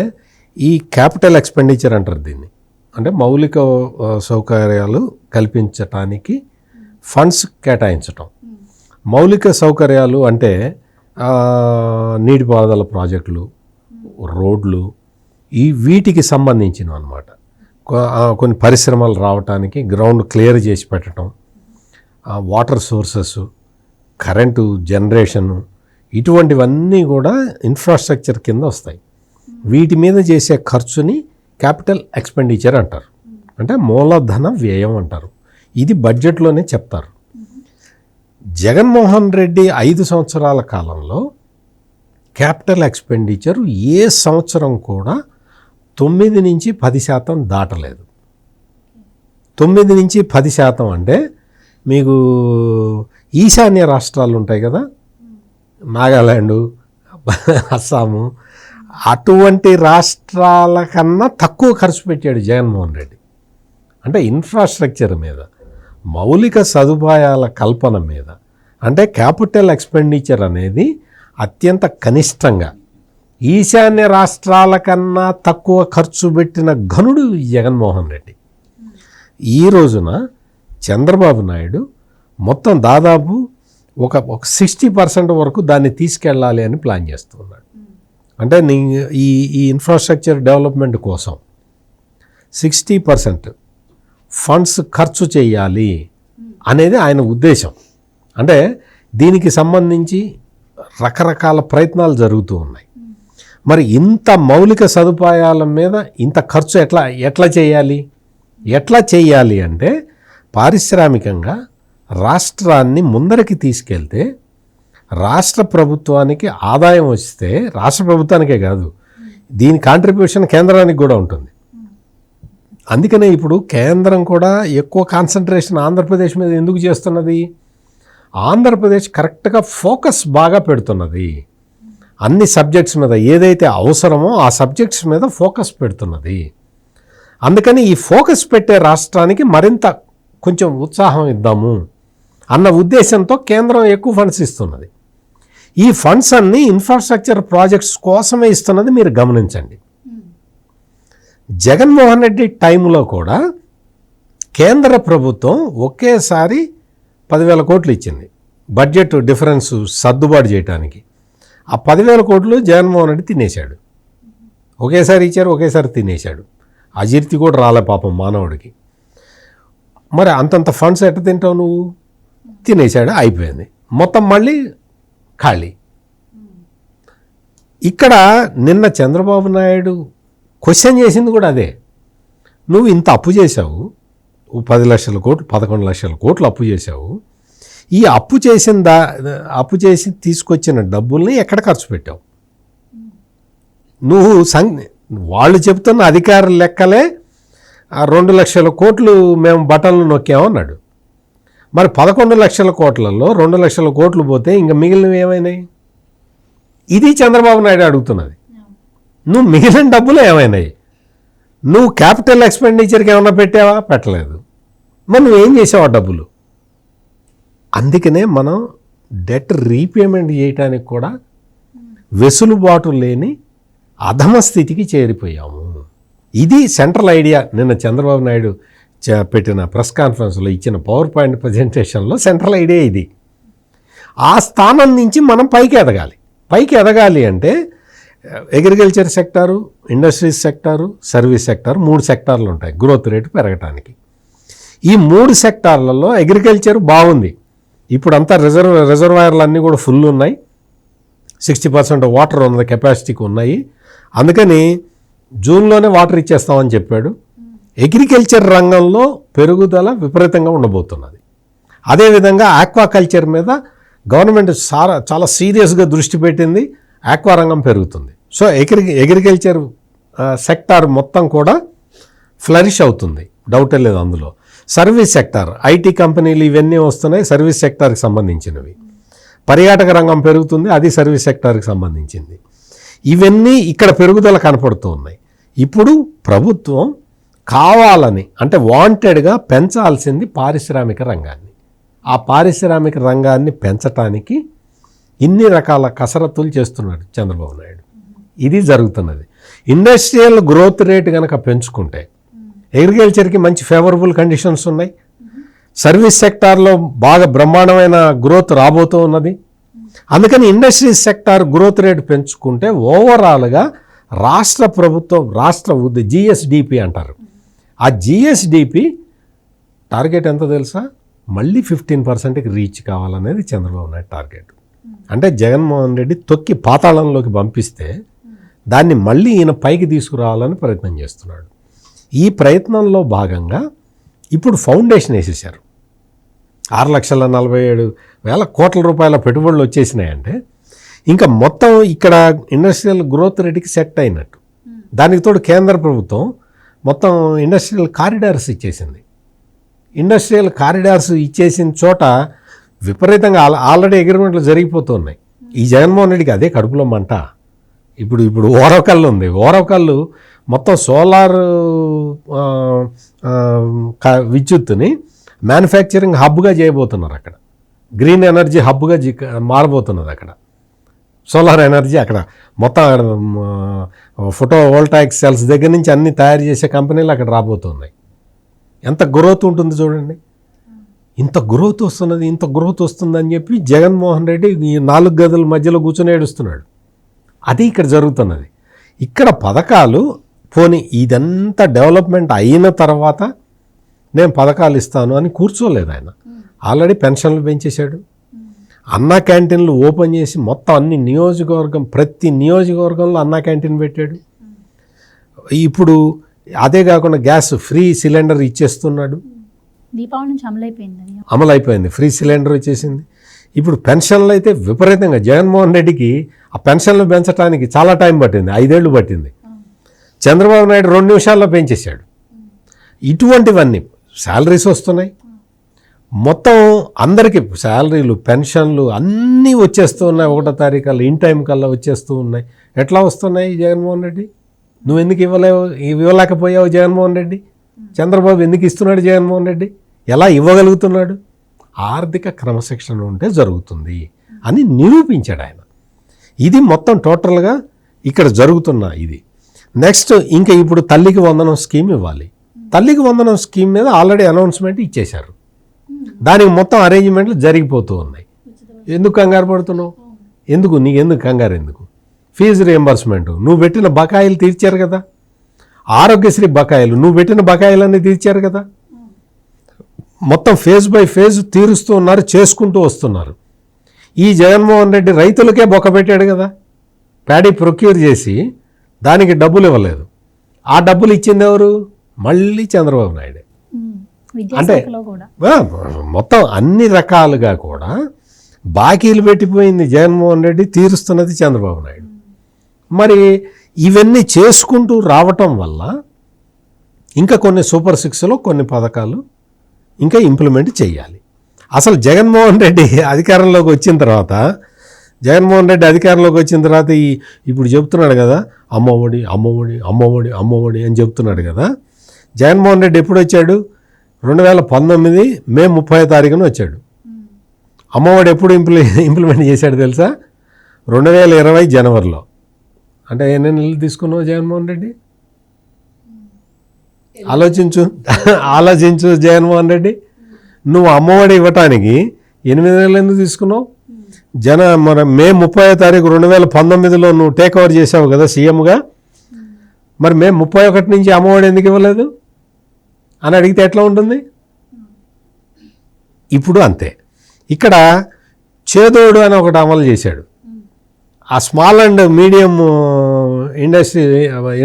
ఈ క్యాపిటల్ ఎక్స్పెండిచర్ అంటారు దీన్ని. అంటే మౌలిక సౌకర్యాలు కల్పించటానికి ఫండ్స్ కేటాయించటం. మౌలిక సౌకర్యాలు అంటే నీటిపారుదల ప్రాజెక్టులు, రోడ్లు, వీటికి సంబంధించినవి అన్నమాట. కొన్ని పరిశ్రమలు రావటానికి గ్రౌండ్ క్లియర్ చేసి పెట్టడం, వాటర్ సోర్సెస్, కరెంటు జనరేషను, ఇటువంటివన్నీ కూడా ఇన్ఫ్రాస్ట్రక్చర్ కింద వస్తాయి. వీటి మీద చేసే ఖర్చుని క్యాపిటల్ ఎక్స్పెండిచర్ అంటారు. అంటే మూలధన వ్యయం అంటారు. ఇది బడ్జెట్లోనే చెప్తారు. జగన్మోహన్ రెడ్డి 5 సంవత్సరాల కాలంలో క్యాపిటల్ ఎక్స్పెండిచర్ ఏ సంవత్సరం కూడా 9-10% దాటలేదు. 9-10% అంటే మీకు ఈశాన్య రాష్ట్రాలు ఉంటాయి కదా, నాగాల్యాండు, అస్సాము, అటువంటి రాష్ట్రాల కన్నా తక్కువ ఖర్చు పెట్టాడు జగన్మోహన్ రెడ్డి. అంటే ఇన్ఫ్రాస్ట్రక్చర్ మీద, మౌలిక సదుపాయాల కల్పన మీద, అంటే క్యాపిటల్ ఎక్స్పెండిచర్ అనేది అత్యంత కనిష్టంగా ఈశాన్య రాష్ట్రాల కన్నా తక్కువ ఖర్చు పెట్టిన ఘనుడు జగన్మోహన్ రెడ్డి. ఈ రోజున చంద్రబాబు నాయుడు మొత్తం దాదాపు ఒక 60% వరకు దాన్ని తీసుకెళ్ళాలి అని ప్లాన్ చేస్తున్నాడు. అంటే ఈ ఇన్ఫ్రాస్ట్రక్చర్ డెవలప్మెంట్ కోసం 60% ఫండ్స్ ఖర్చు చేయాలి అనేది ఆయన ఉద్దేశం. అంటే దీనికి సంబంధించి రకరకాల ప్రయత్నాలు జరుగుతూ ఉన్నాయి. మరి ఇంత మౌలిక సదుపాయాల మీద ఇంత ఖర్చు ఎట్లా చేయాలి అంటే పారిశ్రామికంగా రాష్ట్రాన్ని ముందరికి తీసుకెళ్తే రాష్ట్ర ప్రభుత్వానికి ఆదాయం వస్తే, రాష్ట్ర ప్రభుత్వానికే కాదు, దీని కాంట్రిబ్యూషన్ కేంద్రానికి కూడా ఉంటుంది. అందుకనే ఇప్పుడు కేంద్రం కూడా ఎక్కువ కాన్సన్ట్రేషన్ ఆంధ్రప్రదేశ్ మీద ఎందుకు చేస్తున్నది? ఆంధ్రప్రదేశ్ కరెక్ట్గా ఫోకస్ బాగా పెడుతున్నది. అన్ని సబ్జెక్ట్స్ మీద ఏదైతే అవసరమో ఆ సబ్జెక్ట్స్ మీద ఫోకస్ పెడుతున్నది. అందుకని ఈ ఫోకస్ పెట్టే రాష్ట్రానికి మరింత కొంచెం ఉత్సాహం ఇద్దాము అన్న ఉద్దేశంతో కేంద్రం ఎక్కువ ఫండ్స్ ఇస్తున్నది. ఈ ఫండ్స్ అన్నీ ఇన్ఫ్రాస్ట్రక్చర్ ప్రాజెక్ట్స్ కోసమే ఇస్తున్నది మీరు గమనించండి. జగన్మోహన్ రెడ్డి టైంలో కూడా కేంద్ర ప్రభుత్వం ఒకేసారి 10,000 కోట్లు ఇచ్చింది బడ్జెట్ డిఫరెన్స్ సర్దుబాటు చేయడానికి. ఆ 10,000 కోట్లు జగన్మోహన్ రెడ్డి తినేశాడు. ఒకేసారి ఇచ్చారు, ఒకేసారి తినేశాడు. అజీర్తి కూడా రాలే పాపం మానవుడికి. మరి అంతంత ఫండ్స్ ఎట్ట తింటావు నువ్వు? తినేశాడు, అయిపోయింది, మొత్తం మళ్ళీ ఖాళీ. ఇక్కడ నిన్న చంద్రబాబు నాయుడు క్వశ్చన్ చేసింది కూడా అదే. నువ్వు ఇంత అప్పు చేశావు, 10 లక్షల కోట్లు 11 లక్షల కోట్లు అప్పు చేశావు. ఈ అప్పు తీసుకొచ్చిన డబ్బుల్ని ఎక్కడ ఖర్చు పెట్టావు? నువ్వు వాళ్ళు చెప్తున్న అధికార లెక్కలే 2 లక్షల కోట్లు మేము బటన్లు నొక్కామన్నాడు. మరి 11 లక్షల కోట్లలో 2 లక్షల కోట్లు పోతే ఇంకా మిగిలినవి ఏమైనాయి? ఇది చంద్రబాబు నాయుడు అడుగుతున్నది. నువ్వు మిగిలిన డబ్బులు ఏమైనాయి? నువ్వు క్యాపిటల్ ఎక్స్పెండిచర్కి ఏమైనా పెట్టావా? పెట్టలేదు. మరి నువ్వేం చేసావు ఆ డబ్బులు? అందుకనే మనం డెట్ రీపేమెంట్ చేయడానికి కూడా వెసులుబాటు లేని అధమ స్థితికి చేరిపోయాము. ఇది సెంట్రల్ ఐడియా. నిన్న చంద్రబాబు నాయుడు పెట్టిన ప్రెస్ కాన్ఫరెన్స్లో ఇచ్చిన పవర్ పాయింట్ ప్రజెంటేషన్లో సెంట్రల్ ఐడియా ఇది. ఆ స్థానం నుంచి మనం పైకి ఎదగాలి. పైకి ఎదగాలి అంటే agriculture sector, industries sector, service sector 3 సెక్టార్లు ఉంటాయి గ్రోత్ రేటు పెరగటానికి. ఈ 3 సెక్టార్లలో అగ్రికల్చర్ బాగుంది. ఇప్పుడంతా రిజర్వాయర్లు అన్నీ కూడా ఫుల్ ఉన్నాయి. 60% వాటర్ ఉన్న కెపాసిటీకి ఉన్నాయి. అందుకని జూన్లోనే వాటర్ ఇచ్చేస్తామని చెప్పాడు. అగ్రికల్చర్ రంగంలో పెరుగుదల విపరీతంగా ఉండబోతున్నది. అదేవిధంగా ఆక్వాకల్చర్ మీద గవర్నమెంట్ చాలా సీరియస్గా దృష్టి పెట్టింది. ఆక్వా రంగం పెరుగుతుంది. సో అగ్రికల్చర్ సెక్టార్ మొత్తం కూడా ఫ్లరిష్ అవుతుంది, డౌటే లేదు అందులో. సర్వీస్ సెక్టార్, ఐటీ కంపెనీలు ఇవన్నీ వస్తున్నాయి, సర్వీస్ సెక్టార్కి సంబంధించినవి. పర్యాటక రంగం పెరుగుతుంది, అది సర్వీస్ సెక్టార్కి సంబంధించింది. ఇవన్నీ ఇక్కడ పెరుగుదల కనపడుతూ ఉన్నాయి. ఇప్పుడు ప్రభుత్వం కావాలని అంటే వాంటెడ్గా పెంచాల్సింది పారిశ్రామిక రంగాన్ని. ఆ పారిశ్రామిక రంగాన్ని పెంచటానికి ఇన్ని రకాల కసరత్తులు చేస్తున్నాడు చంద్రబాబు నాయుడు. ఇది జరుగుతున్నది. ఇండస్ట్రియల్ గ్రోత్ రేట్ కనుక పెంచుకుంటే అగ్రికల్చర్కి మంచి ఫేవరబుల్ కండిషన్స్ ఉన్నాయి. సర్వీస్ సెక్టార్లో బాగా బ్రహ్మాండమైన గ్రోత్ రాబోతూ ఉన్నది. అందుకని ఇండస్ట్రీస్ సెక్టార్ గ్రోత్ రేట్ పెంచుకుంటే ఓవరాల్గా రాష్ట్ర ప్రభుత్వం జిఎస్డిపి అంటారు. ఆ జిఎస్డిపి టార్గెట్ ఎంత తెలుసా? మళ్ళీ 15%కి రీచ్ కావాలనేది చంద్రబాబు నాయుడు టార్గెట్. అంటే జగన్మోహన్ రెడ్డి తొక్కి పాతాళంలోకి పంపిస్తే దాన్ని మళ్ళీ ఈయన పైకి తీసుకురావాలని ప్రయత్నం చేస్తున్నాడు. ఈ ప్రయత్నంలో భాగంగా ఇప్పుడు ఫౌండేషన్ వేసేసారు. 6,47,000 కోట్ల రూపాయల పెట్టుబడులు వచ్చేసినాయంటే ఇంకా మొత్తం ఇక్కడ ఇండస్ట్రియల్ గ్రోత్ రేటుకి సెట్ అయినట్టు. దానికి తోడు కేంద్ర ప్రభుత్వం మొత్తం ఇండస్ట్రియల్ కారిడార్స్ ఇచ్చేసింది. ఇండస్ట్రియల్ కారిడార్స్ ఇచ్చేసిన చోట విపరీతంగా ఆల్రెడీ అగ్రిమెంట్లు జరిగిపోతున్నాయి. ఈ జగన్మోహన్ రెడ్డికి అదే కడుపులో మంట. ఇప్పుడు ఓరవకల్లు ఉంది. ఓరవకల్లు మొత్తం సోలార్ విద్యుత్తుని మ్యానుఫ్యాక్చరింగ్ హబ్గా చేయబోతున్నారు. అక్కడ గ్రీన్ ఎనర్జీ హబ్గా మారబోతున్నది. అక్కడ సోలార్ ఎనర్జీ అక్కడ మొత్తం ఫోటో వోల్టాయిక్ సెల్స్ దగ్గర నుంచి అన్ని తయారు చేసే కంపెనీలు అక్కడ రాబోతున్నాయి. ఎంత గ్రోత్ ఉంటుంది చూడండి. ఇంత గ్రోత్ వస్తున్నది, ఇంత గ్రోత్ వస్తుందని చెప్పి జగన్మోహన్ రెడ్డి ఈ 4 గదుల మధ్యలో కూర్చొని ఏడుస్తున్నాడు. అది ఇక్కడ జరుగుతున్నది. ఇక్కడ పథకాలు పోనీ ఇదంతా డెవలప్మెంట్ అయిన తర్వాత నేను పథకాలు ఇస్తాను అని కూర్చోలేదు ఆయన. ఆల్రెడీ పెన్షన్లు పెంచేశాడు. అన్నా క్యాంటీన్లు ఓపెన్ చేసి మొత్తం అన్ని ప్రతి నియోజకవర్గంలో అన్నా క్యాంటీన్ పెట్టాడు. ఇప్పుడు అదే కాకుండా గ్యాస్ ఫ్రీ సిలిండర్ ఇచ్చేస్తున్నాడు. దీపావళి నుంచి అమలైపోయింది. ఫ్రీ సిలిండర్ వచ్చేసింది. ఇప్పుడు పెన్షన్లు అయితే విపరీతంగా జగన్మోహన్ రెడ్డికి ఆ పెన్షన్లు పెంచడానికి చాలా టైం పట్టింది. 5 ఏళ్ళు పట్టింది. చంద్రబాబు నాయుడు 2 నిమిషాల్లో పెంచేశాడు. ఇటువంటివన్నీ శాలరీస్ వస్తున్నాయి. మొత్తం అందరికీ శాలరీలు, పెన్షన్లు అన్నీ వచ్చేస్తూ ఉన్నాయి. 1వ తారీఖు కల్లా ఇన్ టైం కల్లా వచ్చేస్తూ ఉన్నాయి. ఎట్లా వస్తున్నాయి జగన్మోహన్ రెడ్డి? నువ్వు ఎందుకు ఇవ్వలేకపోయావు జగన్మోహన్ రెడ్డి? చంద్రబాబు ఎందుకు ఇస్తున్నాడు జగన్మోహన్ రెడ్డి? ఎలా ఇవ్వగలుగుతున్నాడు? ఆర్థిక క్రమశిక్షణ ఉంటే జరుగుతుంది అని నిరూపించాడు ఆయన. ఇది మొత్తం టోటల్గా ఇక్కడ జరుగుతున్న ఇది. నెక్స్ట్ ఇంకా ఇప్పుడు తల్లికి వందనం స్కీమ్ ఇవ్వాలి. తల్లికి వందనం స్కీమ్ మీద ఆల్రెడీ అనౌన్స్మెంట్ ఇచ్చేశారు. దానికి మొత్తం అరేంజ్మెంట్లు జరిగిపోతూ ఉన్నాయి. ఎందుకు కంగారు పడుతున్నావు? నీకెందుకు కంగారు? ఎందుకు? ఫీజు రియంబర్స్మెంట్ నువ్వు పెట్టిన బకాయిలు తీర్చారు కదా. ఆరోగ్యశ్రీ బకాయిలు నువ్వు పెట్టిన బకాయిలన్నీ తీర్చారు కదా. మొత్తం ఫేజ్ బై ఫేజ్ తీరుస్తూ ఉన్నారు, చేసుకుంటూ వస్తున్నారు. ఈ జగన్మోహన్ రెడ్డి రైతులకే బొక్క పెట్టాడు కదా. ప్యాడీ ప్రొక్యూర్ చేసి దానికి డబ్బులు ఇవ్వలేదు. ఆ డబ్బులు ఇచ్చింది ఎవరు? మళ్ళీ చంద్రబాబు నాయుడే. అంటే మొత్తం అన్ని రకాలుగా కూడా బాకీలు పెట్టిపోయింది జగన్మోహన్ రెడ్డి, తీరుస్తున్నది చంద్రబాబు నాయుడు. మరి ఇవన్నీ చేసుకుంటూ రావటం వల్ల ఇంకా కొన్ని సూపర్ సిక్స్లో కొన్ని పథకాలు ఇంకా ఇంప్లిమెంట్ చేయాలి. అసలు జగన్మోహన్ రెడ్డి అధికారంలోకి వచ్చిన తర్వాత ఇప్పుడు చెప్తున్నాడు కదా అమ్మఒడి అమ్మఒడి అమ్మఒడి అమ్మఒడి అని చెప్తున్నాడు కదా. జగన్మోహన్ రెడ్డి ఎప్పుడు వచ్చాడు? 2019 మే 30వ తారీఖున వచ్చాడు. అమ్మఒడి ఎప్పుడు ఇంప్లిమెంట్ చేశాడు తెలుసా? 2020 జనవరిలో. అంటే ఎన్ని నెలలు తీసుకున్నావు జగన్మోహన్ రెడ్డి? ఆలోచించు జగన్మోహన్ రెడ్డి. నువ్వు అమ్మఒడి ఇవ్వటానికి 8 నెలలు ఎందుకు తీసుకున్నావు? మన మే 30వ తారీఖు 2019లో నువ్వు టేక్ ఓవర్ చేసావు కదా సీఎంగా. మరి మే 31 నుంచి అమ్మఒడి ఎందుకు ఇవ్వలేదు అని అడిగితే ఎట్లా ఉంటుంది? ఇప్పుడు అంతే. ఇక్కడ చేదోడు అని ఒకటి అమలు చేశాడు. ఆ స్మాల్ అండ్ మీడియం ఇండస్ట్రీ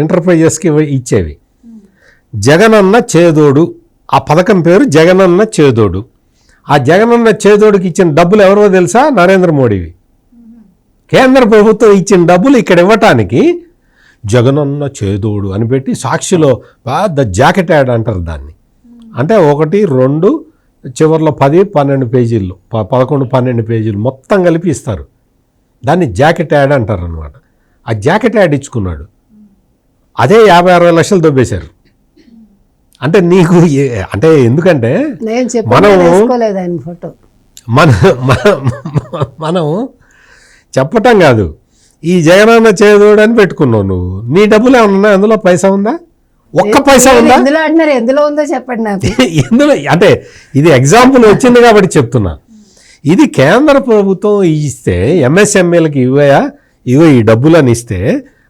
ఎంటర్ప్రైజెస్కి ఇచ్చేవి. జగనన్న చేదోడు, ఆ పథకం పేరు జగనన్న చేదోడు. ఆ జగనన్న చేదోడుకి ఇచ్చిన డబ్బులు ఎవరో తెలుసా? నరేంద్ర మోడీవి. కేంద్ర ప్రభుత్వం ఇచ్చిన డబ్బులు ఇక్కడ ఇవ్వటానికి జగనన్న చేదోడు అని పెట్టి సాక్షిలో పెద్ద జాకెట్ యాడ్ అంటారు దాన్ని. అంటే 1, 2 చివరిలో 10, 12 పేజీల్లో 11, 12 పేజీలు మొత్తం కలిపి ఇస్తారు. దాన్ని జాకెట్ యాడ్ అంటారు అనమాట. ఆ జాకెట్ యాడ్ ఇచ్చుకున్నాడు. అదే 50-60 లక్షలు దొబ్బేశారు. అంటే నీకు అంటే ఎందుకంటే మనం చెప్పటం కాదు, ఈ జగనన్న చేదోడు అని పెట్టుకున్నావు నువ్వు. నీ డబ్బులు ఏమన్నా అందులో పైసా ఉందా? ఒక్క పైసా ఉందా? ఎందులో ఉందో చెప్పండి నాకు. ఎందులో అంటే ఇది ఎగ్జాంపుల్ వచ్చింది కాబట్టి చెప్తున్నా. ఇది కేంద్ర ప్రభుత్వం ఇస్తే ఎంఎస్ఎంఈలకి ఇవో ఈ డబ్బులని ఇస్తే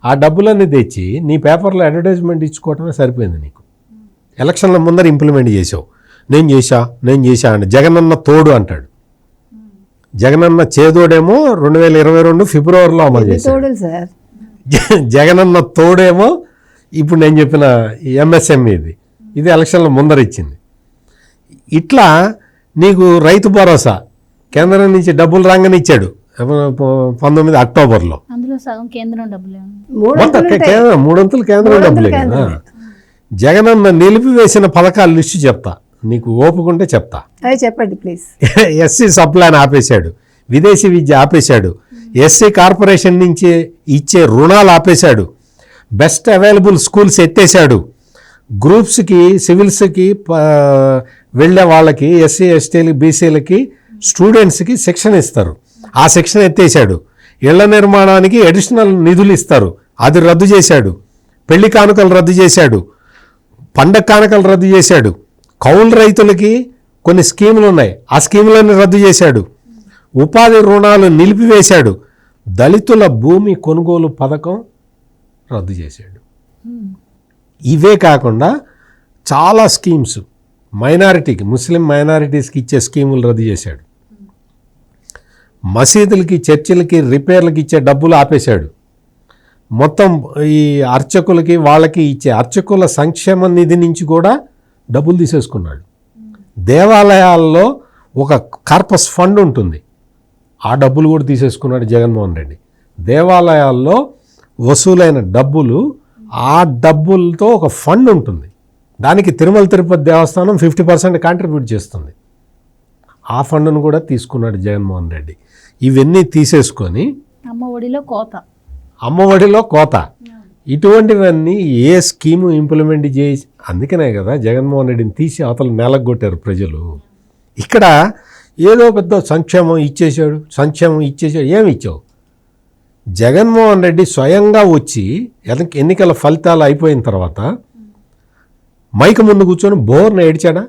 ఆ డబ్బులన్నీ తెచ్చి నీ పేపర్లో అడ్వర్టైజ్మెంట్ ఇచ్చుకోవటమే సరిపోయింది నీకు. ఎలక్షన్ల ముందర ఇంప్లిమెంట్ చేసావు. నేను చేశా అని జగనన్న తోడు అంటాడు. జగనన్న చేదోడేమో 2022 ఫిబ్రవరిలో అమలు చేశాడు. జగనన్న తోడేమో ఇప్పుడు నేను చెప్పిన ఎంఎస్ఎంఈ ఇది ఎలక్షన్ల ముందర ఇచ్చింది. ఇట్లా నీకు రైతు భరోసా కేంద్రం నుంచి డబ్బులు రాగానే ఇచ్చాడు 19 అక్టోబర్లో. మూడొంతులు కేంద్రం డబ్బులే కదా. జగనన్న నిలిపివేసిన పథకాల లిస్టు చెప్తా, నీకు ఓపుకుంటే చెప్తా. చెప్పండి ప్లీజ్. ఎస్సీ సప్లైని ఆపేశాడు, విదేశీ విద్య ఆపేశాడు, ఎస్సీ కార్పొరేషన్ నుంచి ఇచ్చే రుణాలు ఆపేశాడు, బెస్ట్ అవైలబుల్ స్కూల్స్ ఎత్తేశాడు, గ్రూప్స్కి సివిల్స్కి వెళ్ళే వాళ్ళకి ఎస్సీ ఎస్టీలకి బీసీలకి స్టూడెంట్స్కి శిక్షణ ఇస్తారు, ఆ శిక్షణ ఎత్తేశాడు, ఇళ్ల నిర్మాణానికి అడిషనల్ నిధులు ఇస్తారు, అది రద్దు చేశాడు, పెళ్లి కానుకలు రద్దు చేశాడు, పండగ కానుకలు రద్దు చేశాడు, కౌలు రైతులకి కొన్ని స్కీములు ఉన్నాయి ఆ స్కీములన్నీ రద్దు చేశాడు, ఉపాధి రుణాలు నిలిపివేశాడు, దళితుల భూమి కొనుగోలు పథకం రద్దు చేశాడు. ఇవే కాకుండా చాలా స్కీమ్స్ మైనారిటీకి ముస్లిం మైనారిటీస్కి ఇచ్చే స్కీములు రద్దు చేశాడు, మసీదులకి చర్చిలకి రిపేర్లకి ఇచ్చే డబ్బులు ఆపేశాడు, మొత్తం ఈ అర్చకులకి వాళ్ళకి ఇచ్చే అర్చకుల సంక్షేమ నిధి నుంచి కూడా డబ్బులు తీసేసుకున్నాడు. దేవాలయాల్లో ఒక కార్పస్ ఫండ్ ఉంటుంది, ఆ డబ్బులు కూడా తీసేసుకున్నాడు జగన్మోహన్ రెడ్డి. దేవాలయాల్లో వసూలైన డబ్బులు, ఆ డబ్బులతో ఒక ఫండ్ ఉంటుంది, దానికి తిరుమల తిరుపతి దేవస్థానం 50% కాంట్రిబ్యూట్ చేస్తుంది, ఆ ఫండ్ను కూడా తీసుకున్నాడు జగన్మోహన్ రెడ్డి. ఇవన్నీ తీసేసుకొని అమ్మఒడిలో కోత ఇటువంటివన్నీ ఏ స్కీము ఇంప్లిమెంట్ చేసి, అందుకనే కదా జగన్మోహన్ రెడ్డిని తీసి అవతల నెలగొట్టారు ప్రజలు. ఇక్కడ ఏదో పెద్ద సంక్షేమం ఇచ్చేసాడు ఏమి ఇచ్చావు? జగన్మోహన్ రెడ్డి స్వయంగా వచ్చి ఎన్నికల ఫలితాలు అయిపోయిన తర్వాత మైక్ ముందు కూర్చొని బోర్న ఏడ్చాడా?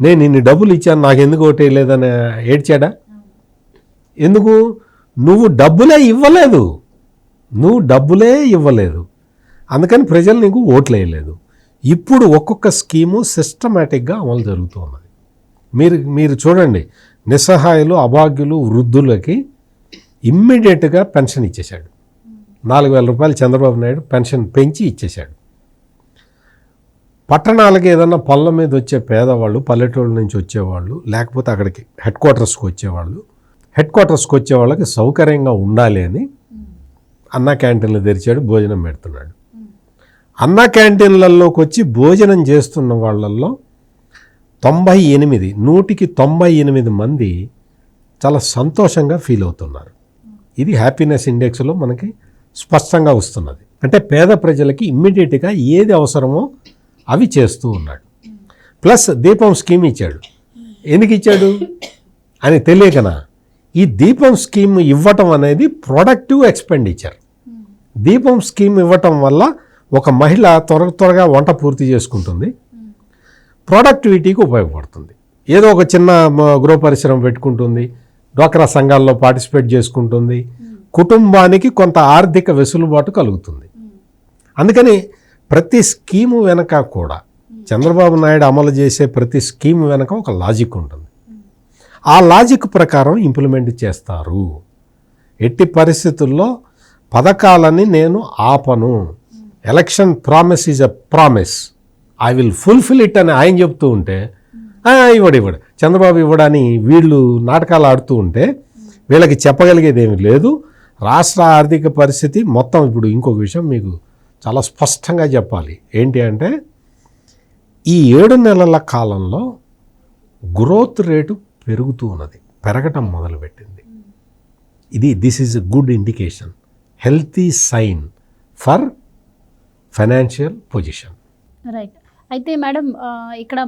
నేను ఇన్ని డబ్బులు ఇచ్చాను నాకు ఎందుకు ఓటేయలేదని ఏడ్చాడా? ఎందుకు? నువ్వు డబ్బులే ఇవ్వలేదు, అందుకని ప్రజలు నీకు ఓట్లు వేయలేదు. ఇప్పుడు ఒక్కొక్క స్కీము సిస్టమేటిక్గా అమలు జరుగుతున్నది. మీరు చూడండి, నిస్సహాయులు, అభాగ్యులు, వృద్ధులకి ఇమ్మీడియట్గా పెన్షన్ ఇచ్చేశాడు. 4,000 రూపాయలు చంద్రబాబు నాయుడు పెన్షన్ పెంచి ఇచ్చేశాడు. పట్టణాలకి ఏదన్నా పళ్ళ మీద వచ్చే పేదవాళ్ళు, పల్లెటూళ్ళ నుంచి వచ్చేవాళ్ళు, లేకపోతే అక్కడికి హెడ్ క్వార్టర్స్కి వచ్చే వాళ్ళకి సౌకర్యంగా ఉండాలి అని అన్న క్యాంటీన్లు తెరిచాడు, భోజనం పెడుతున్నాడు. అన్న క్యాంటీన్లలోకి వచ్చి భోజనం చేస్తున్న వాళ్ళల్లో 98 మంది చాలా సంతోషంగా ఫీల్ అవుతున్నారు. ఇది హ్యాపీనెస్ ఇండెక్స్లో మనకి స్పష్టంగా వస్తున్నది. అంటే పేద ప్రజలకి ఇమ్మీడియట్గా ఏది అవసరమో అవి చేస్తూ ఉన్నాడు. ప్లస్ దీపం స్కీమ్ ఇచ్చాడు. ఎందుకు ఇచ్చాడు అని తెలియకనా? ఈ దీపం స్కీమ్ ఇవ్వటం అనేది ప్రొడక్టివ్ ఎక్స్పెండిచర్. దీపం స్కీమ్ ఇవ్వటం వల్ల ఒక మహిళ త్వరగా వంట పూర్తి చేసుకుంటుంది, ప్రొడక్టివిటీకి ఉపయోగపడుతుంది. ఏదో ఒక చిన్న గృహ పరిశ్రమ పెట్టుకుంటుంది, డ్వాక్రా సంఘాల్లో పార్టిసిపేట్ చేసుకుంటుంది, కుటుంబానికి కొంత ఆర్థిక వెసులుబాటు కలుగుతుంది. అందుకని ప్రతి స్కీము వెనక కూడా చంద్రబాబు నాయుడు అమలు చేసే ప్రతి స్కీము వెనక ఒక లాజిక్ ఉంటుంది. ఆ లాజిక్ ప్రకారం ఇంప్లిమెంట్ చేస్తారు. ఎట్టి పరిస్థితుల్లో పథకాలని నేను ఆపను, election promise is a promise, I will fulfil it అని ఆయన చెప్తూ ఉంటే ఇవ్వడు చంద్రబాబు ఇవ్వడని వీళ్ళు నాటకాలు ఆడుతూ ఉంటే వీళ్ళకి చెప్పగలిగేది ఏమీ లేదు. రాష్ట్ర ఆర్థిక పరిస్థితి మొత్తం ఇప్పుడు ఇంకొక విషయం మీకు చాలా స్పష్టంగా చెప్పాలి. ఏంటి అంటే ఈ 7 నెలల కాలంలో గ్రోత్ రేటు పెరుగుతూ ఉన్నది, పెరగటం మొదలుపెట్టింది. This is a good indication, healthy sign for financial position. Right. అయితే మేడం ఇక్కడ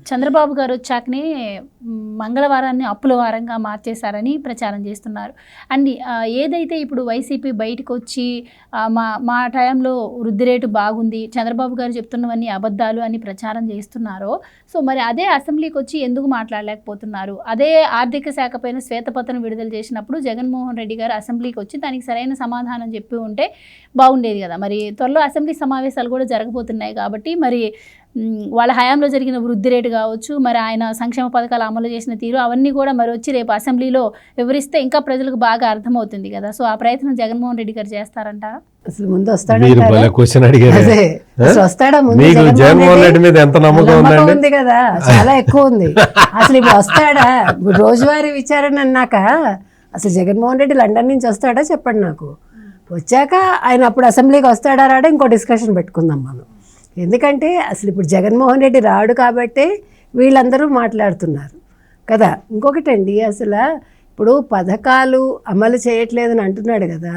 చంద్రబాబు గారు వచ్చాకనే మంగళవారాన్ని అప్పుల వారంగా మార్చేశారని ప్రచారం చేస్తున్నారు. అండ్ ఏదైతే ఇప్పుడు వైసీపీ బయటకు వచ్చి మా టైంలో వృద్ధి రేటు బాగుంది, చంద్రబాబు గారు చెప్తున్నవన్నీ అబద్ధాలు అని ప్రచారం చేస్తున్నారో, సో మరి అదే అసెంబ్లీకి వచ్చి ఎందుకు మాట్లాడలేకపోతున్నారు? అదే ఆర్థిక శాఖ పైన శ్వేతపత్రం విడుదల చేసినప్పుడు జగన్మోహన్ రెడ్డి గారు అసెంబ్లీకి వచ్చి దానికి సరైన సమాధానం చెప్పి ఉంటే బాగుండేది కదా. మరి త్వరలో అసెంబ్లీ సమావేశాలు కూడా జరగబోతున్నాయి కాబట్టి మరి వాళ్ళ హయాంలో జరిగిన వృద్ధి రేటు కావచ్చు, మరి ఆయన సంక్షేమ పథకాలు అమలు చేసిన తీరు, అవన్నీ కూడా మరి వచ్చి రేపు అసెంబ్లీలో వివరిస్తే ఇంకా ప్రజలకు బాగా అర్థమవుతుంది కదా. సో ఆ ప్రయత్నం జగన్మోహన్ రెడ్డి గారు చేస్తారంటారా? అసలు ముందు వస్తాడా? జగన్మోహన్ రెడ్డి మీద ఎంత నమ్మకం ఉంది కదా, చాలా ఎక్కువ ఉంది. అసలు ఇప్పుడు వస్తాడా? రోజువారీ విచారణ అన్నాక అసలు జగన్మోహన్ రెడ్డి లండన్ నుంచి వస్తాడా చెప్పండి నాకు. వచ్చాక ఆయన అప్పుడు అసెంబ్లీకి వస్తాడా రాడా ఇంకో డిస్కషన్ పెట్టుకుందాం మనం. ఎందుకంటే అసలు ఇప్పుడు జగన్మోహన్ రెడ్డి రాడు కాబట్టి వీళ్ళందరూ మాట్లాడుతున్నారు కదా. ఇంకొకటండి, అసలు ఇప్పుడు పథకాలు అమలు చేయట్లేదని అంటున్నాడు కదా,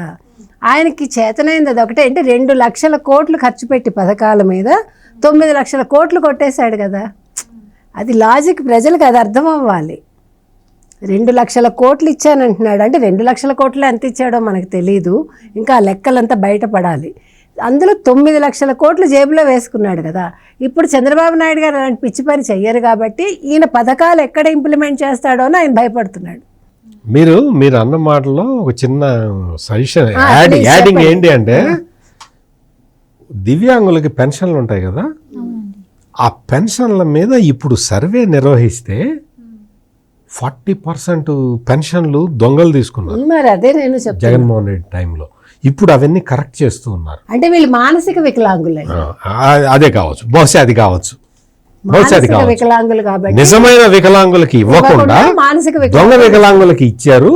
ఆయనకి చేతనైంది అది ఒకటే. అంటే 2 లక్షల కోట్లు ఖర్చు పెట్టి పథకాల మీద 9 లక్షల కోట్లు కొట్టేశాడు కదా. అది లాజిక్, ప్రజలకు అది అర్థం అవ్వాలి. 2 లక్షల కోట్లు ఇచ్చానంటున్నాడు అంటే 2 లక్షల కోట్లు ఎంత ఇచ్చాడో మనకు తెలీదు, ఇంకా ఆ లెక్కలంతా బయటపడాలి. అందులో 9 లక్షల కోట్లు జేబులో వేసుకున్నాడు కదా. ఇప్పుడు చంద్రబాబు నాయుడు గారు అలాంటి పిచ్చి పని చెయ్యరు కాబట్టి ఈయన పథకాలు ఎక్కడ ఇంప్లిమెంట్ చేస్తాడో అని ఆయన భయపడుతున్నాడు. మీరు అన్న మాటలో ఒక చిన్న సజెషన్ యాడింగ్ ఏంటి అంటే, దివ్యాంగులకి పెన్షన్లు ఉంటాయి కదా, ఆ పెన్షన్ల మీద ఇప్పుడు సర్వే నిర్వహిస్తే 40% పెన్షన్లు దొంగలు తీసుకున్నారు. మరి అదే నేను చెప్తాను, జగన్మోహన్ రెడ్డి టైంలో. ఇప్పుడు అవన్నీ కరెక్ట్ చేస్తూ ఉన్నారు. అంటే వీళ్ళు మానసిక వికలాంగులు, అదే కావచ్చు, బహుశా అది కావచ్చు, వికలాంగులు కాబట్టి నిజమైన వికలాంగులకి ఇవ్వకుండా దొంగ వికలాంగులకి ఇచ్చారు.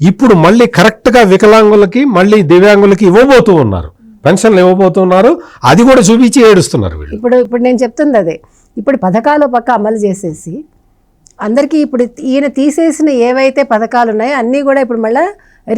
ఇప్పుడు మళ్ళీ కరెక్ట్ గా వికలాంగులకి మళ్ళీ దివ్యాంగులకి ఇవ్వబోతూ ఉన్నారు, పెన్షన్లు ఇవ్వబోతున్నారు. అది కూడా చూపించి ఏడుస్తున్నారు వీళ్ళు. ఇప్పుడు నేను చెప్తుంది అదే. ఇప్పుడు పథకాలు పక్క అమలు చేసేసి అందరికీ ఇప్పుడు ఈయన తీసేసిన ఏవైతే పథకాలు ఉన్నాయో అన్నీ కూడా ఇప్పుడు మళ్ళీ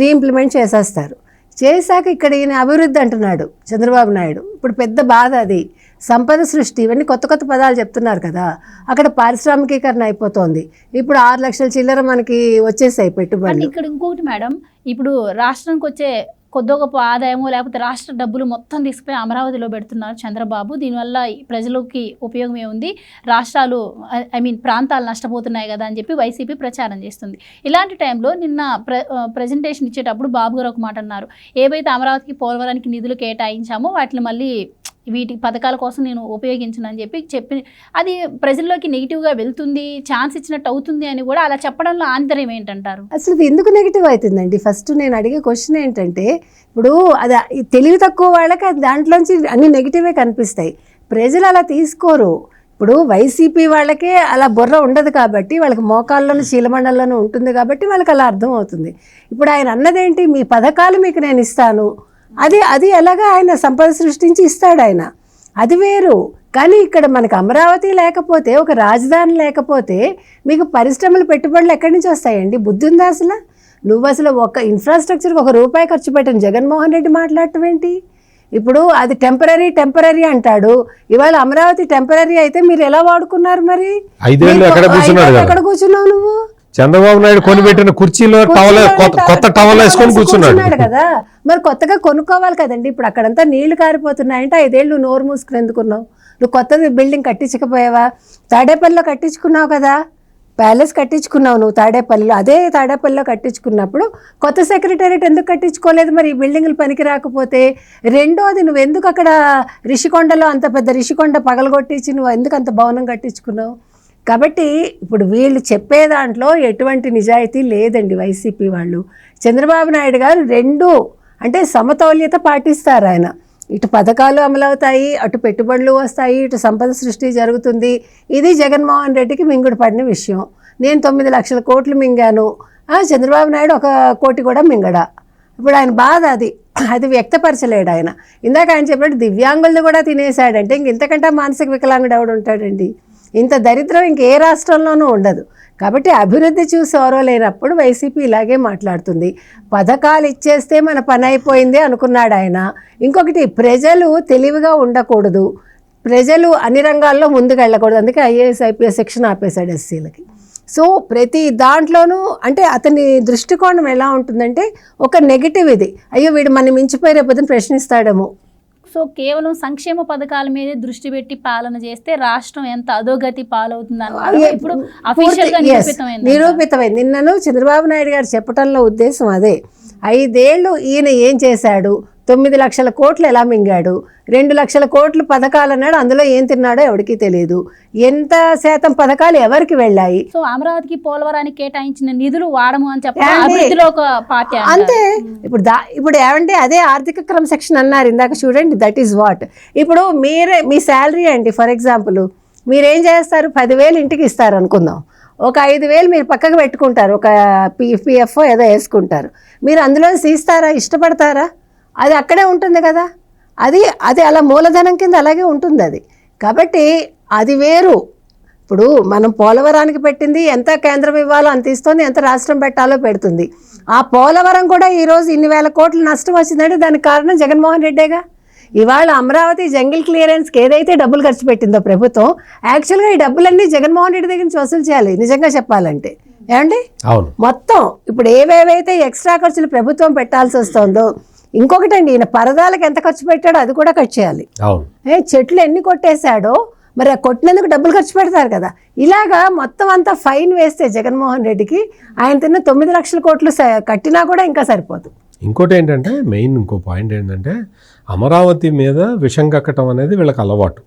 రీఇంప్లిమెంట్ చేసేస్తారు. చేశాక ఇక్కడ ఈయన అభివృద్ధి అంటున్నాడు చంద్రబాబు నాయుడు. ఇప్పుడు పెద్ద బాధ అది. సంపద సృష్టి, ఇవన్నీ కొత్త కొత్త పదాలు చెప్తున్నారు కదా. అక్కడ పారిశ్రామికీకరణ అయిపోతుంది. ఇప్పుడు 6 లక్షల చిల్లర మనకి వచ్చేసాయి పెట్టుబడులు. ఇక్కడ ఇంకొకటి మేడం, ఇప్పుడు రాష్ట్రానికి వచ్చే కొద్ది గొప్ప ఆదాయమో లేకపోతే రాష్ట్ర డబ్బులు మొత్తం తీసుకుపోయి అమరావతిలో పెడుతున్నారు చంద్రబాబు. దీనివల్ల ప్రజలకి ఉపయోగం ఏముంది, రాష్ట్రాలు ప్రాంతాలు నష్టపోతున్నాయి కదా అని చెప్పి వైసీపీ ప్రచారం చేస్తుంది. ఇలాంటి టైంలో నిన్న ప్రజెంటేషన్ ఇచ్చేటప్పుడు బాబు గారు ఒక మాట అన్నారు, ఏవైతే అమరావతికి పోలవరానికి నిధులు కేటాయించామో వాటిని మళ్ళీ వీటి పథకాల కోసం నేను ఉపయోగించను అని చెప్పి అది ప్రజల్లోకి నెగిటివ్గా వెళ్తుంది, ఛాన్స్ ఇచ్చినట్టు అవుతుంది అని కూడా అలా చెప్పడంలో ఆంతర్యం ఏంటంటారు? అసలు ఇది ఎందుకు నెగిటివ్ అవుతుందండి? ఫస్ట్ నేను అడిగే క్వశ్చన్ ఏంటంటే, ఇప్పుడు అది తెలివి తక్కువ వాళ్ళకి దాంట్లోంచి అన్ని నెగిటివే కనిపిస్తాయి. ప్రజలు అలా తీసుకోరు. ఇప్పుడు వైసీపీ వాళ్ళకే అలా బుర్ర ఉండదు కాబట్టి, వాళ్ళకి మోకాల్లోనూ చీలమండల్లోనూ ఉంటుంది కాబట్టి వాళ్ళకి అలా అర్థం అవుతుంది. ఇప్పుడు ఆయన అన్నదేంటి, మీ పథకాలు మీకు నేను ఇస్తాను, అది ఎలాగా ఆయన సంపద సృష్టించి ఇస్తాడు ఆయన, అది వేరు. కానీ ఇక్కడ మనకు అమరావతి లేకపోతే, ఒక రాజధాని లేకపోతే మీకు పరిశ్రమలు పెట్టుబడులు ఎక్కడి నుంచి వస్తాయండి? బుద్ధి ఉందా అసలు? నువ్వు అసలు ఒక ఇన్ఫ్రాస్ట్రక్చర్కి ₹1 ఖర్చు పెట్టని జగన్మోహన్ రెడ్డి మాట్లాడటం ఏంటి? ఇప్పుడు అది టెంపరీ అంటాడు. ఇవాళ అమరావతి టెంపరీ అయితే మీరు ఎలా వాడుకున్నారు? మరి 5 ఏళ్ళు ఎక్కడ కూర్చున్నావు నువ్వు? చంద్రబాబు నాయుడు కొనిపెట్టిన కుర్చీలో కొత్త టవల్ వేసుకొని కూర్చున్నాడు కదా. మరి కొత్తగా కొనుక్కోవాలి కదండి. ఇప్పుడు అక్కడంతా నీళ్లు కారిపోతున్నాయంటే 5 ఏళ్ళు నువ్వు నోరు మూసుకుని ఎందుకున్నావు? నువ్వు కొత్తది బిల్డింగ్ కట్టించకపోయావా? తాడేపల్లిలో కట్టించుకున్నావు కదా, ప్యాలెస్ కట్టించుకున్నావు నువ్వు తాడేపల్లిలో. అదే తాడేపల్లిలో కట్టించుకున్నప్పుడు కొత్త సెక్రటేరియట్ ఎందుకు కట్టించుకోలేదు? మరి ఈ బిల్డింగ్లు పనికి రాకపోతే. రెండోది, నువ్వు ఎందుకు అక్కడ రిషికొండలో అంత పెద్ద రిషికొండ పగలగొట్టించి నువ్వు ఎందుకు అంత భవనం కట్టించుకున్నావు? కాబట్టి ఇప్పుడు వీళ్ళు చెప్పే దాంట్లో ఎటువంటి నిజాయితీ లేదండి. వైసీపీ వాళ్ళు, చంద్రబాబు నాయుడు గారు రెండు అంటే సమతౌల్యత పాటిస్తారు ఆయన. ఇటు పథకాలు అమలవుతాయి, అటు పెట్టుబడులు వస్తాయి, ఇటు సంపద సృష్టి జరుగుతుంది. ఇది జగన్మోహన్ రెడ్డికి మింగుడు పడిన విషయం. నేను 9 లక్షల కోట్లు మింగాను, చంద్రబాబు నాయుడు 1 కోటి కూడా మింగడా. ఇప్పుడు ఆయన బాధ అది వ్యక్తపరచలేడు ఆయన. ఇందాక ఆయన చెప్పినట్టు దివ్యాంగుల్ని కూడా తినేశాడంటే ఇంతకంటే మానసిక వికలాంగుడు ఎవడు ఉంటాడండి? ఇంత దరిద్రం ఇంకే రాష్ట్రంలోనూ ఉండదు. కాబట్టి అభివృద్ధి చూసి ఎవరో లేనప్పుడు వైసీపీ ఇలాగే మాట్లాడుతుంది. పథకాలు ఇచ్చేస్తే మన పని అయిపోయింది అనుకున్నాడు ఆయన. ఇంకొకటి, ప్రజలు తెలివిగా ఉండకూడదు, ప్రజలు అన్ని రంగాల్లో ముందుకు వెళ్ళకూడదు. అందుకే IAS IPS సెక్షన్ ఆపేశాడు ఎస్సీలకి. సో ప్రతి దాంట్లోనూ అంటే అతని దృష్టికోణం ఎలా ఉంటుందంటే ఒక నెగిటివ్ ఇది, అయ్యో వీడు మనం మించిపోయి రేపొద్దున ప్రశ్నిస్తాడేమో. సో కేవలం సంక్షేమ పథకాల మీదే దృష్టి పెట్టి పాలన చేస్తే రాష్ట్రం ఎంత అధోగతి పాలవుతుంది ఇప్పుడు అఫీషియల్గా నిరూపితమైంది. నిన్నను చంద్రబాబు నాయుడు గారు చెప్పడంలో ఉద్దేశం అదే. 5 ఏళ్ళు ఈయన ఏం చేశాడు? 9 లక్షల కోట్లు ఎలా మింగాడు? 2 లక్షల కోట్లు పథకాలు అన్నాడు, అందులో ఏం తిన్నాడో ఎవరికి తెలియదు. ఎంత శాతం పథకాలు ఎవరికి వెళ్ళాయి? సో అమరావతికి పోలవరానికి కేటాయించిన నిధులు వాడము అని చెప్పి ఒక పార్టీ అంతే. ఇప్పుడు ఏమంటే అదే ఆర్థిక క్రమశిక్షణ అన్నారు ఇందాక, చూడండి, దట్ ఈస్ వాట్. ఇప్పుడు మీ శాలరీ అండి, ఫర్ ఎగ్జాంపుల్ మీరేం చేస్తారు? 10,000 ఇంటికి ఇస్తారు అనుకుందాం. ఒక 5,000 మీరు పక్కకు పెట్టుకుంటారు, ఒక PF ఏదో వేసుకుంటారు. మీరు అందులో తీస్తారా? ఇష్టపడతారా? అది అక్కడే ఉంటుంది కదా. అది అలా మూలధనం కింద అలాగే ఉంటుంది అది. కాబట్టి అది వేరు. ఇప్పుడు మనం పోలవరానికి పెట్టింది ఎంత కేంద్రం ఇవ్వాలో అంత ఇస్తుంది, ఎంత రాష్ట్రం పెట్టాలో పెడుతుంది. ఆ పోలవరం కూడా ఈరోజు ఇన్ని వేల కోట్లు నష్టం వచ్చిందంటే దానికి కారణం జగన్మోహన్ రెడ్డేగా. ఇవాళ అమరావతి జంగిల్ క్లియరెన్స్కి ఏదైతే డబ్బులు ఖర్చు పెట్టిందో ప్రభుత్వం, యాక్చువల్గా ఈ డబ్బులన్నీ జగన్మోహన్ రెడ్డి దగ్గర నుంచి వసూలు చేయాలి నిజంగా చెప్పాలంటే. ఏమండి, మొత్తం ఇప్పుడు ఏవేవైతే ఎక్స్ట్రా ఖర్చులు ప్రభుత్వం పెట్టాల్సి వస్తుందో, ఇంకొకటండి ఈయన పరదాలకు ఎంత ఖర్చు పెట్టాడో అది కూడా ఖర్చు చేయాలి. చెట్లు ఎన్ని కొట్టేశాడో మరి కొట్టినందుకు డబ్బులు ఖర్చు పెడతారు కదా. ఇలాగా మొత్తం అంతా ఫైన్ వేస్తే జగన్మోహన్ రెడ్డికి ఆయన తిన్న 9 లక్షల కోట్లు కట్టినా కూడా ఇంకా సరిపోదు. ఇంకోటి ఏంటంటే ఇంకో పాయింట్ ఏంటంటే అమరావతి మీద విషం కక్కటం అనేది వీళ్ళకి అలవాటు.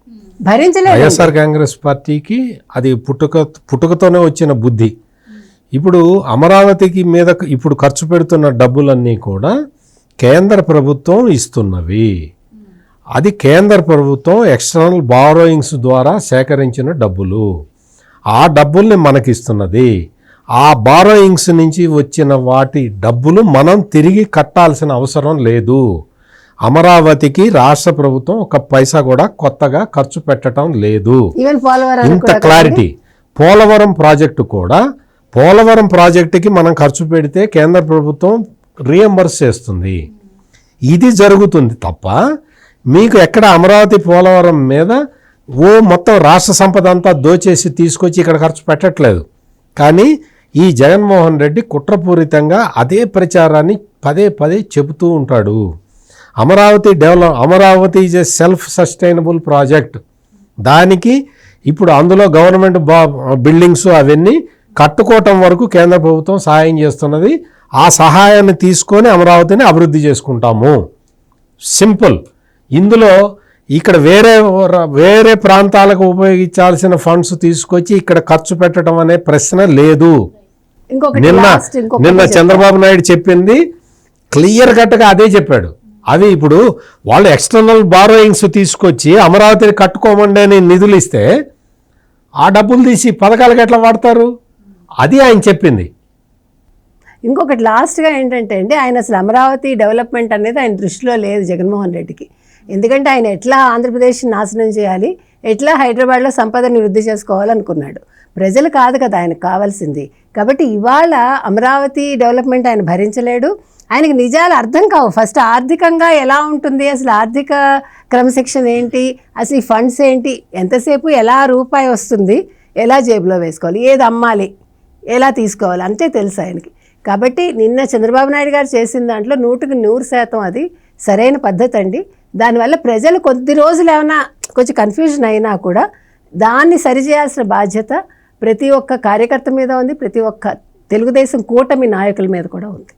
భరించలేదు. వైఎస్ఆర్ కాంగ్రెస్ పార్టీకి అది పుట్టుకతోనే వచ్చిన బుద్ధి. ఇప్పుడు అమరావతికి మీద ఇప్పుడు ఖర్చు పెడుతున్న డబ్బులన్నీ కూడా కేంద్ర ప్రభుత్వం ఇస్తున్నవి. అది కేంద్ర ప్రభుత్వం ఎక్స్టర్నల్ బారోయింగ్స్ ద్వారా సేకరించిన డబ్బులు. ఆ డబ్బుల్ని మనకిస్తున్నది. ఆ బారోయింగ్స్ నుంచి వచ్చిన వాటి డబ్బులు మనం తిరిగి కట్టాల్సిన అవసరం లేదు. అమరావతికి రాష్ట్ర ప్రభుత్వం 1 పైసా కూడా కొత్తగా ఖర్చు పెట్టడం లేదు. ఇంత క్లారిటీ. పోలవరం ప్రాజెక్టుకి మనం ఖర్చు పెడితే కేంద్ర ప్రభుత్వం రీఎంబర్స్ చేస్తుంది. ఇది జరుగుతుంది తప్ప మీకు ఎక్కడ అమరావతి పోలవరం మీద మొత్తం రాష్ట్ర సంపద అంతా దోచేసి తీసుకొచ్చి ఇక్కడ ఖర్చు పెట్టట్లేదు. కానీ ఈ జగన్మోహన్ రెడ్డి కుట్రపూరితంగా అదే ప్రచారాన్ని పదే చెబుతూ ఉంటాడు. Amaravati is a self sustainable project. దానికి ఇప్పుడు అందులో గవర్నమెంట్ బిల్డింగ్స్ అవన్నీ కట్టుకోవటం వరకు కేంద్ర ప్రభుత్వం సహాయం చేస్తున్నది. ఆ సహాయాన్ని తీసుకొని అమరావతిని అభివృద్ధి చేసుకుంటాము. సింపుల్. ఇందులో ఇక్కడ వేరే ప్రాంతాలకు ఉపయోగించాల్సిన ఫండ్స్ తీసుకొచ్చి ఇక్కడ ఖర్చు పెట్టడం అనే ప్రశ్న లేదు. నిన్న చంద్రబాబు నాయుడు చెప్పింది క్లియర్ కట్గా అదే చెప్పాడు. అవి ఇప్పుడు వాళ్ళు ఎక్స్టర్నల్ బారోయింగ్స్ తీసుకొచ్చి అమరావతిని కట్టుకోమండి అని నిధులు ఇస్తే ఆ డబ్బులు తీసి పథకాలకు ఎట్లా వాడతారు? అది ఆయన చెప్పింది. ఇంకొకటి లాస్ట్గా ఏంటంటే అండి, ఆయన అసలు అమరావతి డెవలప్మెంట్ అనేది ఆయన దృష్టిలో లేదు జగన్మోహన్ రెడ్డికి. ఎందుకంటే ఆయన ఎట్లా ఆంధ్రప్రదేశ్ నాశనం చేయాలి, ఎట్లా హైదరాబాద్లో సంపదని వృద్ధి చేసుకోవాలనుకున్నాడు. ప్రజలు కాదు కదా ఆయనకు కావాల్సింది. కాబట్టి ఇవాళ అమరావతి డెవలప్మెంట్ ఆయన భరించలేడు. ఆయనకి నిజాలు అర్థం కావు. ఫస్ట్ ఆర్థికంగా ఎలా ఉంటుంది, అసలు ఆర్థిక క్రమశిక్షణ ఏంటి, అసలు ఈ ఫండ్స్ ఏంటి, ఎంతసేపు ఎలా రూపాయి వస్తుంది, ఎలా జేబులో వేసుకోవాలి, ఏది అమ్మాలి, ఎలా తీసుకోవాలి, అంతే తెలుసు ఆయనకి. కాబట్టి నిన్న చంద్రబాబు నాయుడు గారు చేసిన దాంట్లో 100% అది సరైన పద్ధతి అండి. దానివల్ల ప్రజలు కొద్ది రోజులు ఏమైనా కొంచెం కన్ఫ్యూజన్ అయినా కూడా దాన్ని సరిచేయాల్సిన బాధ్యత ప్రతి ఒక్క కార్యకర్త మీద ఉంది, ప్రతి ఒక్క తెలుగుదేశం కూటమి నాయకుల మీద కూడా ఉంది.